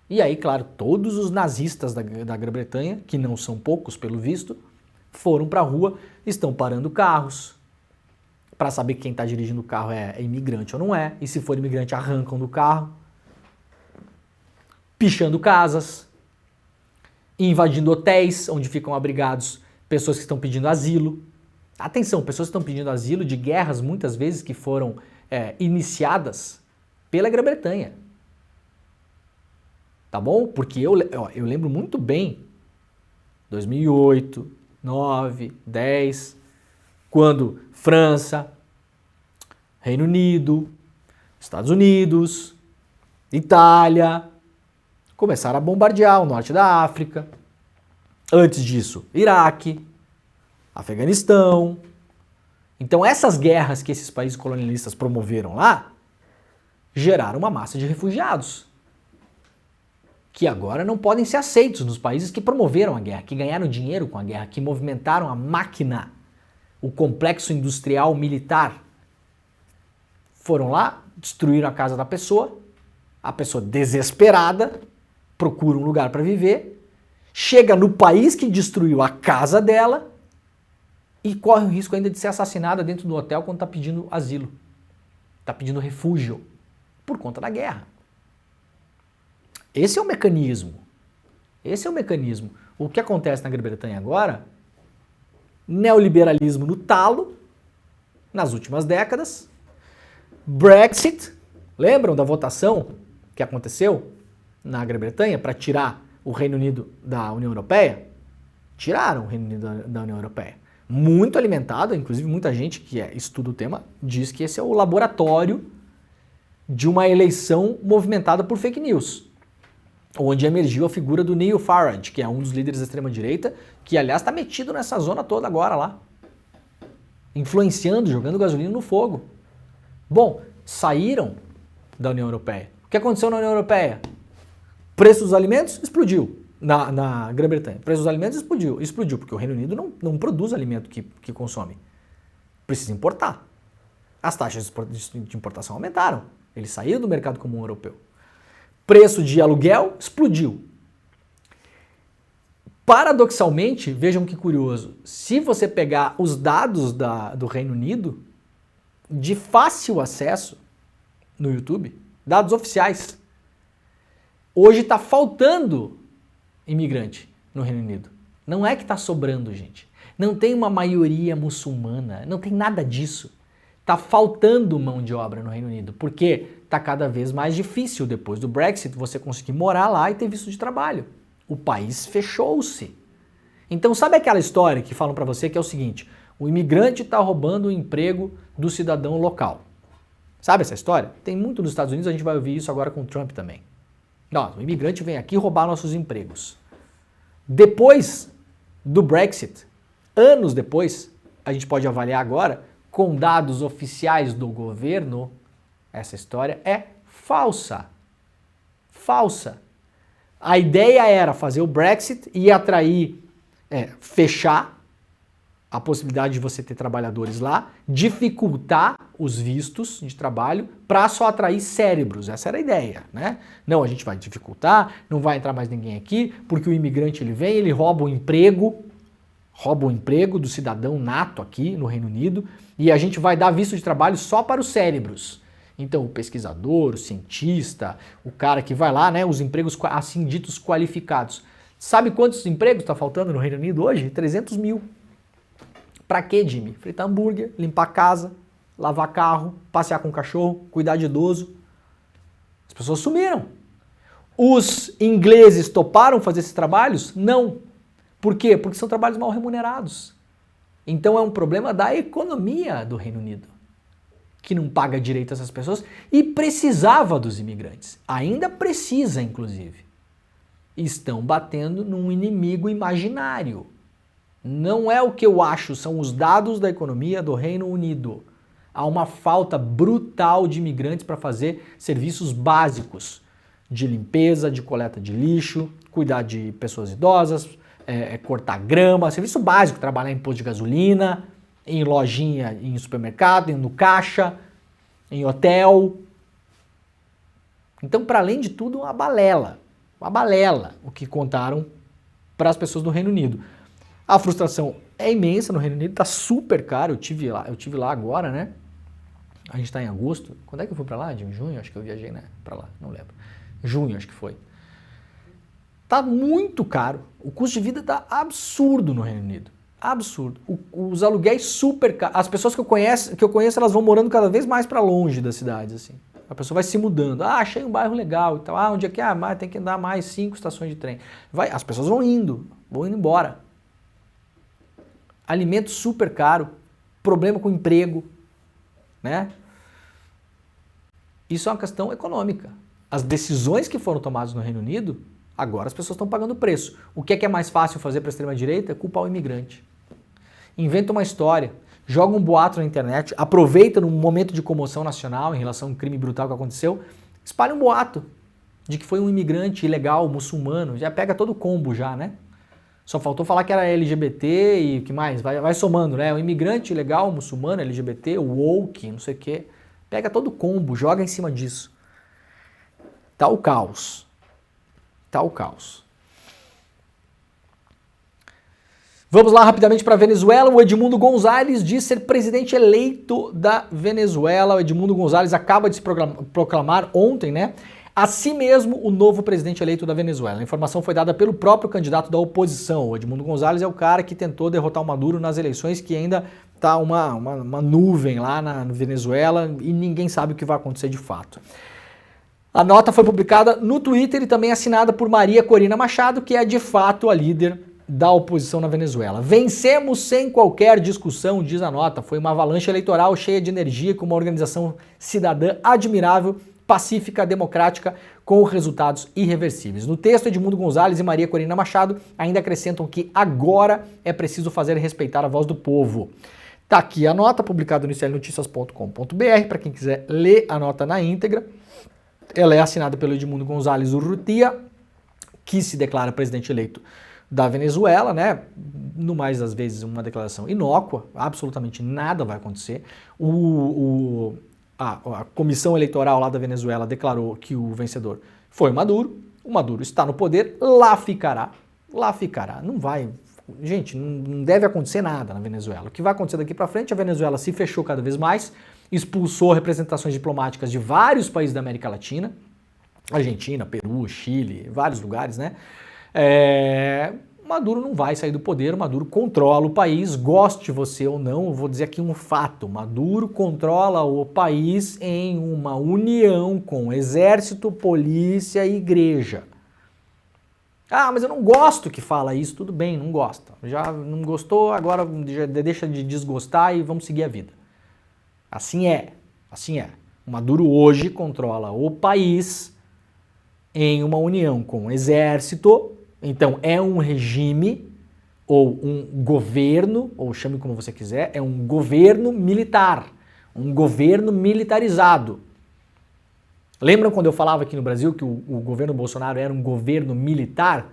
E aí, claro, todos os nazistas da Grã-Bretanha, que não são poucos pelo visto, foram para a rua, estão parando carros para saber quem está dirigindo o carro é imigrante ou não é, e se for imigrante arrancam do carro, pichando casas, invadindo hotéis onde ficam abrigados pessoas que estão pedindo asilo. Atenção, pessoas que estão pedindo asilo de guerras muitas vezes que foram iniciadas pela Grã-Bretanha. Tá bom? Porque eu lembro muito bem, 2008, 9, 10, quando França, Reino Unido, Estados Unidos, Itália começaram a bombardear o norte da África. Antes disso, Iraque, Afeganistão. Então essas guerras que esses países colonialistas promoveram lá geraram uma massa de refugiados que agora não podem ser aceitos nos países que promoveram a guerra, que ganharam dinheiro com a guerra, que movimentaram a máquina, o complexo industrial militar. Foram lá, destruíram a casa da pessoa, a pessoa desesperada procura um lugar para viver, chega no país que destruiu a casa dela e corre o risco ainda de ser assassinada dentro do hotel quando está pedindo asilo, está pedindo refúgio por conta da guerra. Esse é o mecanismo. Esse é o mecanismo. O que acontece na Grã-Bretanha agora? Neoliberalismo no talo, nas últimas décadas. Brexit, lembram da votação que aconteceu na Grã-Bretanha para tirar o Reino Unido da União Europeia? Tiraram o Reino Unido da União Europeia. Muito alimentado, inclusive muita gente que estuda o tema diz que esse é o laboratório de uma eleição movimentada por fake news, onde emergiu a figura do Nigel Farage, que é um dos líderes da extrema-direita, que aliás está metido nessa zona toda agora lá, influenciando, jogando gasolina no fogo. Bom, saíram da União Europeia. O que aconteceu na União Europeia? Preço dos alimentos explodiu na Grã-Bretanha. O preço dos alimentos explodiu, porque o Reino Unido não produz alimento que consome. Precisa importar. As taxas de importação aumentaram. Eles saíram do mercado comum europeu. Preço de aluguel explodiu. Paradoxalmente, vejam que curioso, se você pegar os dados do Reino Unido, de fácil acesso no YouTube, dados oficiais, hoje está faltando imigrante no Reino Unido. Não é que está sobrando, gente. Não tem uma maioria muçulmana, não tem nada disso. Está faltando mão de obra no Reino Unido, porque está cada vez mais difícil depois do Brexit você conseguir morar lá e ter visto de trabalho. o país fechou-se. Então sabe aquela história que falam para você que é o seguinte, o imigrante está roubando o emprego do cidadão local. Sabe essa história? Tem muito nos Estados Unidos, a gente vai ouvir isso agora com o Trump também. Não, o imigrante vem aqui roubar nossos empregos. Depois do Brexit, anos depois, a gente pode avaliar agora, com dados oficiais do governo, essa história é falsa. Falsa. A ideia era fazer o Brexit e atrair, fechar a possibilidade de você ter trabalhadores lá, dificultar os vistos de trabalho para só atrair cérebros. Essa era a ideia, né? Não, a gente vai dificultar, não vai entrar mais ninguém aqui, porque o imigrante ele vem, ele rouba o emprego do cidadão nato aqui no Reino Unido e a gente vai dar visto de trabalho só para os cérebros. Então o pesquisador, o cientista, o cara que vai lá, né, os empregos assim ditos qualificados. Sabe quantos empregos está faltando no Reino Unido hoje? 300 mil. Pra quê, Jimmy? Fritar hambúrguer, limpar casa, lavar carro, passear com o cachorro, cuidar de idoso. As pessoas sumiram. Os ingleses toparam fazer esses trabalhos? Não. Por quê? Porque são trabalhos mal remunerados. Então é um problema da economia do Reino Unido, que não paga direito a essas pessoas e precisava dos imigrantes. Ainda precisa, inclusive. Estão batendo num inimigo imaginário. Não é o que eu acho, são os dados da economia do Reino Unido. Há uma falta brutal de imigrantes para fazer serviços básicos de limpeza, de coleta de lixo, cuidar de pessoas idosas, cortar grama, serviço básico, trabalhar em posto de gasolina, em lojinha, em supermercado, no caixa, em hotel. Então, para além de tudo, uma balela o que contaram para as pessoas do Reino Unido. A frustração é imensa no Reino Unido, tá super caro, eu tive lá agora, né? A gente tá em agosto. Quando é que eu fui para lá? De junho? Acho que eu viajei, né? Para lá, não lembro. Junho, acho que foi. Tá muito caro. O custo de vida tá absurdo no Reino Unido. Absurdo. Os aluguéis super caros. As pessoas que eu conheço, elas vão morando cada vez mais para longe das cidades, assim. A pessoa vai se mudando. Ah, achei um bairro legal e tal. Ah, onde é que é? Ah, tem que andar mais 5 estações de trem. As pessoas vão indo embora. Alimento super caro, problema com emprego, né? Isso é uma questão econômica. As decisões que foram tomadas no Reino Unido, agora as pessoas estão pagando o preço. O que é mais fácil fazer para a extrema-direita? É culpar o imigrante. Inventa uma história, joga um boato na internet, aproveita num momento de comoção nacional em relação a um crime brutal que aconteceu, espalha um boato de que foi um imigrante ilegal, muçulmano, já pega todo o combo já, né? Só faltou falar que era LGBT e o que mais? Vai somando, né? O imigrante legal, o muçulmano, LGBT, o woke, não sei o quê. Pega todo o combo, joga em cima disso. Tá o caos. Tá o caos. Vamos lá rapidamente para a Venezuela. O Edmundo Gonzalez diz ser presidente eleito da Venezuela. O Edmundo Gonzalez acaba de se proclamar ontem, né? A si mesmo, o novo presidente eleito da Venezuela. A informação foi dada pelo próprio candidato da oposição. O Edmundo Gonzalez é o cara que tentou derrotar o Maduro nas eleições, que ainda está uma nuvem lá na Venezuela e ninguém sabe o que vai acontecer de fato. A nota foi publicada no Twitter e também assinada por Maria Corina Machado, que é de fato a líder da oposição na Venezuela. Vencemos sem qualquer discussão, diz a nota. Foi uma avalanche eleitoral cheia de energia, com uma organização cidadã admirável, pacífica, democrática, com resultados irreversíveis. No texto, Edmundo Gonzalez e Maria Corina Machado ainda acrescentam que agora é preciso fazer respeitar a voz do povo. Tá aqui a nota, publicada no iclnoticias.com.br, para quem quiser ler a nota na íntegra. Ela é assinada pelo Edmundo Gonzalez Urrutia, que se declara presidente eleito da Venezuela, né? No mais das vezes uma declaração inócua, absolutamente nada vai acontecer. A comissão eleitoral lá da Venezuela declarou que o vencedor foi Maduro. O Maduro está no poder, lá ficará. Não vai... Gente, não deve acontecer nada na Venezuela. O que vai acontecer daqui para frente, a Venezuela se fechou cada vez mais, expulsou representações diplomáticas de vários países da América Latina, Argentina, Peru, Chile, vários lugares, né? Maduro não vai sair do poder, Maduro controla o país, goste você ou não, eu vou dizer aqui um fato, Maduro controla o país em uma união com exército, polícia e igreja. Ah, mas eu não gosto que fala isso. Tudo bem, não gosta. Já não gostou, agora já deixa de desgostar e vamos seguir a vida. Assim é. Assim é. O Maduro hoje controla o país em uma união com o exército. Então é um regime ou um governo, ou chame como você quiser, é um governo militar. Um governo militarizado. Lembram quando eu falava aqui no Brasil que o governo Bolsonaro era um governo militar?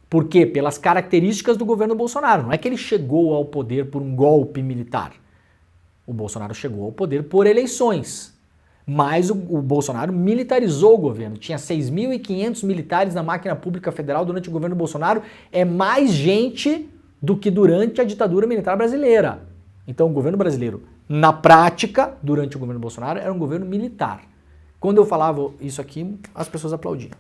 Por quê? Pelas características do governo Bolsonaro. Não é que ele chegou ao poder por um golpe militar. O Bolsonaro chegou ao poder por eleições. Mas o Bolsonaro militarizou o governo. Tinha 6.500 militares na máquina pública federal durante o governo Bolsonaro. É mais gente do que durante a ditadura militar brasileira. Então o governo brasileiro, na prática, durante o governo Bolsonaro, era um governo militar. Quando eu falava isso aqui, as pessoas aplaudiam.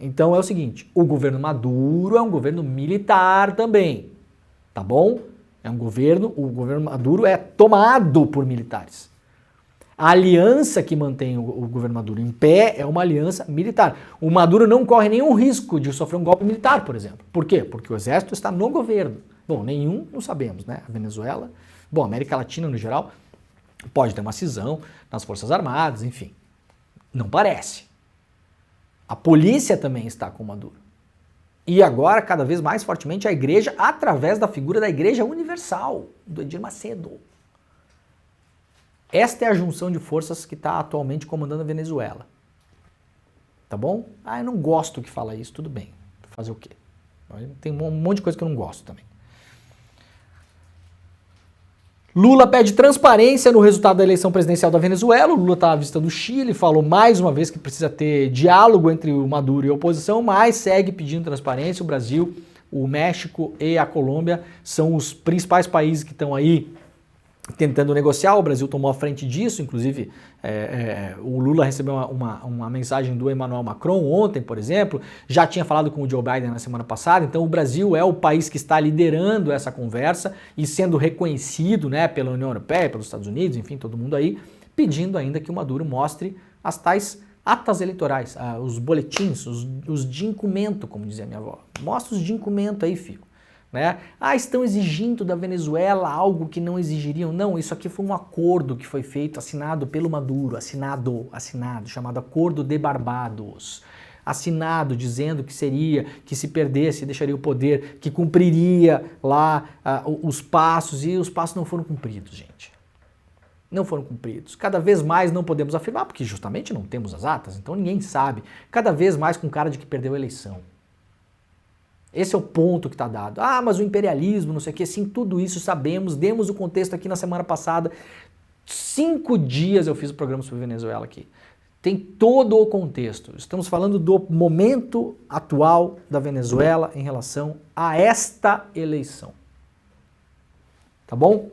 Então é o seguinte, o governo Maduro é um governo militar também, tá bom? É um governo, o governo Maduro é tomado por militares. A aliança que mantém o governo Maduro em pé é uma aliança militar. O Maduro não corre nenhum risco de sofrer um golpe militar, por exemplo. Por quê? Porque o exército está no governo. Bom, nenhum, não sabemos, né? A Venezuela, bom, a América Latina no geral, pode ter uma cisão nas Forças Armadas, enfim. Não parece. A polícia também está com Maduro. E agora, cada vez mais fortemente, a igreja, através da figura da Igreja Universal, do Edir Macedo. Esta é a junção de forças que está atualmente comandando a Venezuela. Tá bom? Ah, eu não gosto que fala isso, tudo bem. Fazer o quê? Tem um monte de coisa que eu não gosto também. Lula pede transparência no resultado da eleição presidencial da Venezuela. O Lula está à vista do Chile, falou mais uma vez que precisa ter diálogo entre o Maduro e a oposição, mas segue pedindo transparência. O Brasil, o México e a Colômbia são os principais países que estão aí tentando negociar. O Brasil tomou a frente disso, inclusive o Lula recebeu uma mensagem do Emmanuel Macron ontem, por exemplo, já tinha falado com o Joe Biden na semana passada. Então o Brasil é o país que está liderando essa conversa e sendo reconhecido, né, pela União Europeia, pelos Estados Unidos, enfim, todo mundo aí, pedindo ainda que o Maduro mostre as tais atas eleitorais, os boletins, os dincumento, como dizia minha avó. Mostra os dincumento aí, filho. Né? Ah, estão exigindo da Venezuela algo que não exigiriam. Não, isso aqui foi um acordo que foi feito, assinado pelo Maduro, assinado, chamado Acordo de Barbados. Assinado, dizendo que seria, que se perdesse, deixaria o poder, que cumpriria lá os passos, e os passos não foram cumpridos, gente. Não foram cumpridos. Cada vez mais não podemos afirmar, porque justamente não temos as atas, então ninguém sabe. Cada vez mais com cara de que perdeu a eleição. Esse é o ponto que está dado. Ah, mas o imperialismo, não sei o que, sim, tudo isso sabemos, demos o contexto aqui na semana passada. 5 dias eu fiz o programa sobre Venezuela aqui. Tem todo o contexto. Estamos falando do momento atual da Venezuela em relação a esta eleição. Tá bom?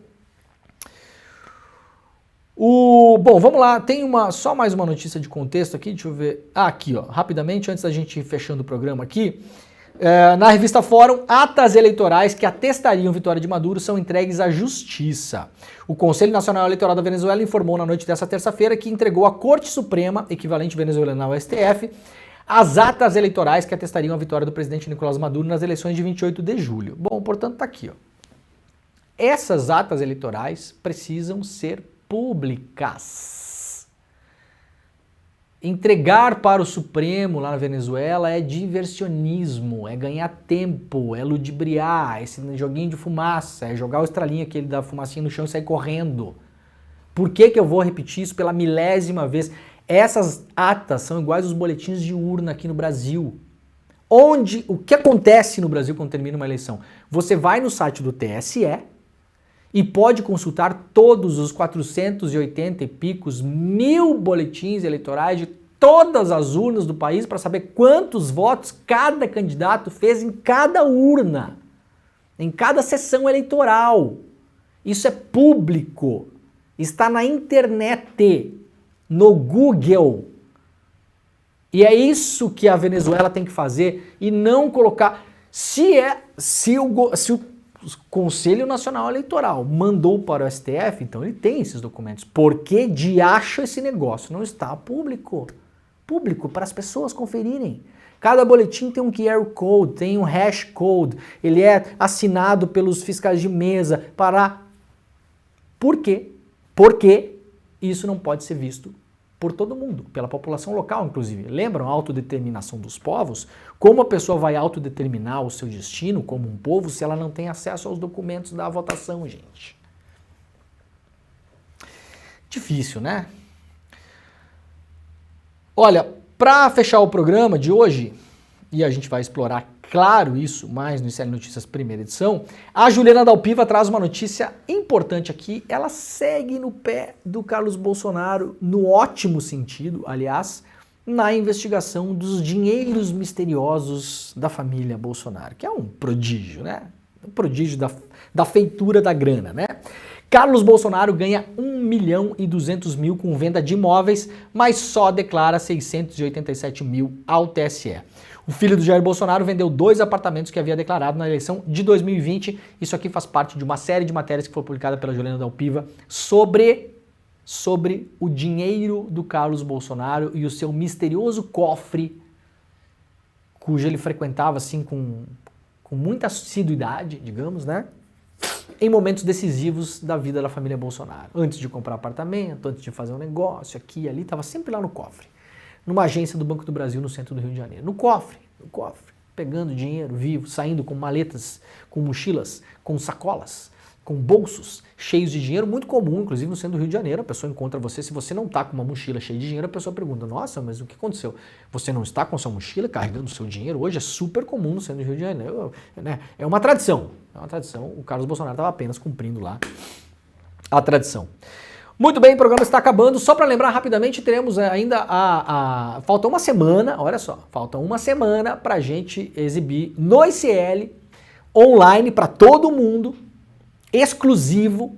Bom, vamos lá, tem só mais uma notícia de contexto aqui, deixa eu ver. Aqui, ó, rapidamente, antes da gente ir fechando o programa aqui. Na revista Fórum, atas eleitorais que atestariam vitória de Maduro são entregues à Justiça. O Conselho Nacional Eleitoral da Venezuela informou na noite dessa terça-feira que entregou à Corte Suprema, equivalente venezuelana ao STF, as atas eleitorais que atestariam a vitória do presidente Nicolás Maduro nas eleições de 28 de julho. Bom, portanto, tá aqui, ó. Essas atas eleitorais precisam ser públicas. Entregar para o Supremo lá na Venezuela é diversionismo, é ganhar tempo, é ludibriar, esse joguinho de fumaça, é jogar o estralinho aquele da fumacinha no chão e sair correndo. Por que eu vou repetir isso pela 1000ª vez? Essas atas são iguais aos boletins de urna aqui no Brasil. O que acontece no Brasil quando termina uma eleição? Você vai no site do TSE e pode consultar todos os 480 e picos mil boletins eleitorais de todas as urnas do país para saber quantos votos cada candidato fez em cada urna, em cada sessão eleitoral. Isso é público, está na internet, no Google. E é isso que a Venezuela tem que fazer e não colocar... Se o Conselho Nacional Eleitoral mandou para o STF, então ele tem esses documentos. Por que de acha esse negócio não está público? Público para as pessoas conferirem. Cada boletim tem um QR Code, tem um hash code, ele é assinado pelos fiscais de mesa para... Por quê? Porque isso não pode ser visto por todo mundo, pela população local, inclusive. Lembram a autodeterminação dos povos? Como a pessoa vai autodeterminar o seu destino como um povo se ela não tem acesso aos documentos da votação, gente? Difícil, né? Olha, para fechar o programa de hoje, e a gente vai explorar, claro, isso mais no ICL Notícias primeira edição, a Juliana Dalpiva traz uma notícia importante aqui. Ela segue no pé do Carlos Bolsonaro, no ótimo sentido, aliás, na investigação dos dinheiros misteriosos da família Bolsonaro, que é um prodígio, né? Um prodígio da feitura da grana, né? Carlos Bolsonaro ganha 1.200.000 com venda de imóveis, mas só declara 687 mil ao TSE. O filho do Jair Bolsonaro vendeu 2 apartamentos que havia declarado na eleição de 2020. Isso aqui faz parte de uma série de matérias que foi publicada pela Juliana Dalpiva sobre o dinheiro do Carlos Bolsonaro e o seu misterioso cofre, cujo ele frequentava assim com muita assiduidade, digamos, né? Em momentos decisivos da vida da família Bolsonaro. Antes de comprar apartamento, antes de fazer um negócio, aqui e ali, estava sempre lá no cofre. Numa agência do Banco do Brasil no centro do Rio de Janeiro. No cofre, pegando dinheiro vivo, saindo com maletas, com mochilas, com sacolas, com bolsos cheios de dinheiro, muito comum, inclusive no centro do Rio de Janeiro. A pessoa encontra você, se você não está com uma mochila cheia de dinheiro, a pessoa pergunta, nossa, mas o que aconteceu? Você não está com a sua mochila carregando o seu dinheiro? Hoje é super comum no centro do Rio de Janeiro, né? É uma tradição, o Carlos Bolsonaro estava apenas cumprindo lá a tradição. Muito bem, o programa está acabando. Só para lembrar rapidamente, teremos ainda falta uma semana, olha só, falta uma semana para a gente exibir no ICL, online, para todo mundo, exclusivo,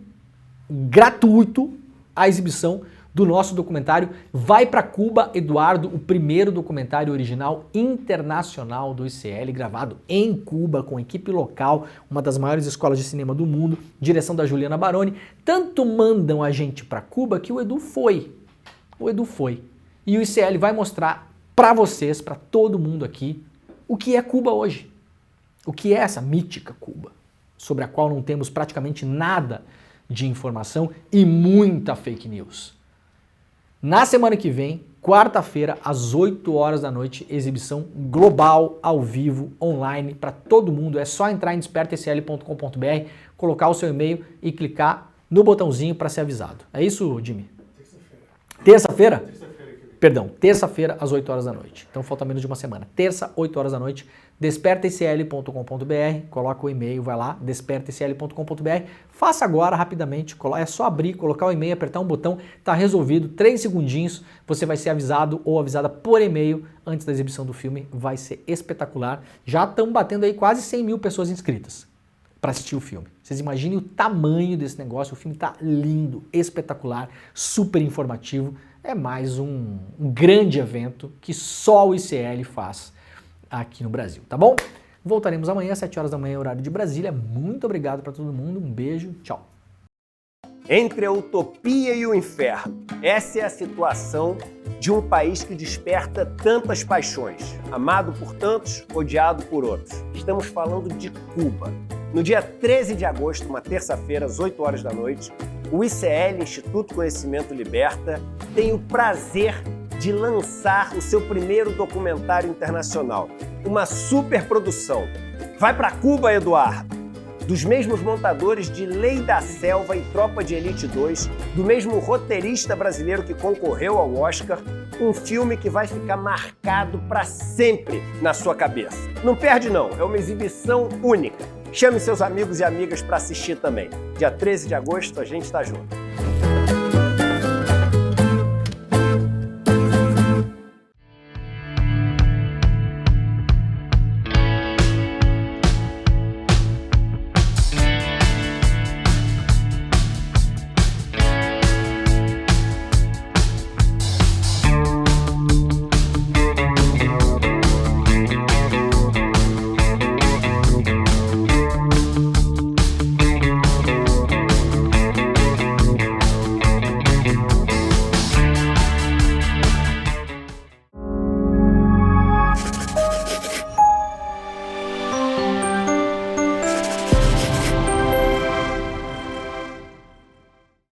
gratuito, a exibição do nosso documentário Vai pra Cuba, Eduardo, o primeiro documentário original internacional do ICL, gravado em Cuba, com equipe local, uma das maiores escolas de cinema do mundo, direção da Juliana Baroni. Tanto mandam a gente pra Cuba que o Edu foi. E o ICL vai mostrar pra vocês, pra todo mundo aqui, o que é Cuba hoje. O que é essa mítica Cuba, sobre a qual não temos praticamente nada de informação e muita fake news. Na semana que vem, quarta-feira, às 8 horas da noite, exibição global, ao vivo, online, para todo mundo. É só entrar em despertasl.com.br, colocar o seu e-mail e clicar no botãozinho para ser avisado. É isso, Jimmy? Terça-feira? Perdão, terça-feira, às 8 horas da noite. Então falta menos de uma semana. Terça, 8 horas da noite, despertasl.com.br, coloca o e-mail, vai lá, despertasl.com.br, faça agora rapidamente, é só abrir, colocar o e-mail, apertar um botão, tá resolvido, 3 segundinhos, você vai ser avisado ou avisada por e-mail antes da exibição do filme, vai ser espetacular. Já estão batendo aí quase 100 mil pessoas inscritas para assistir o filme. Vocês imaginem o tamanho desse negócio, o filme tá lindo, espetacular, super informativo, é mais um grande evento que só o ICL faz aqui no Brasil, tá bom? Voltaremos amanhã às 7 horas da manhã, horário de Brasília. Muito obrigado para todo mundo, um beijo, tchau. Entre a utopia e o inferno, essa é a situação de um país que desperta tantas paixões, amado por tantos, odiado por outros. Estamos falando de Cuba. No dia 13 de agosto, uma terça-feira, às 8 horas da noite, o ICL, Instituto Conhecimento Liberta, tem o prazer de lançar o seu primeiro documentário internacional. Uma superprodução. Vai pra Cuba, Eduardo! Dos mesmos montadores de Lei da Selva e Tropa de Elite 2, do mesmo roteirista brasileiro que concorreu ao Oscar, um filme que vai ficar marcado para sempre na sua cabeça. Não perde não, é uma exibição única. Chame seus amigos e amigas para assistir também. Dia 13 de agosto a gente está junto.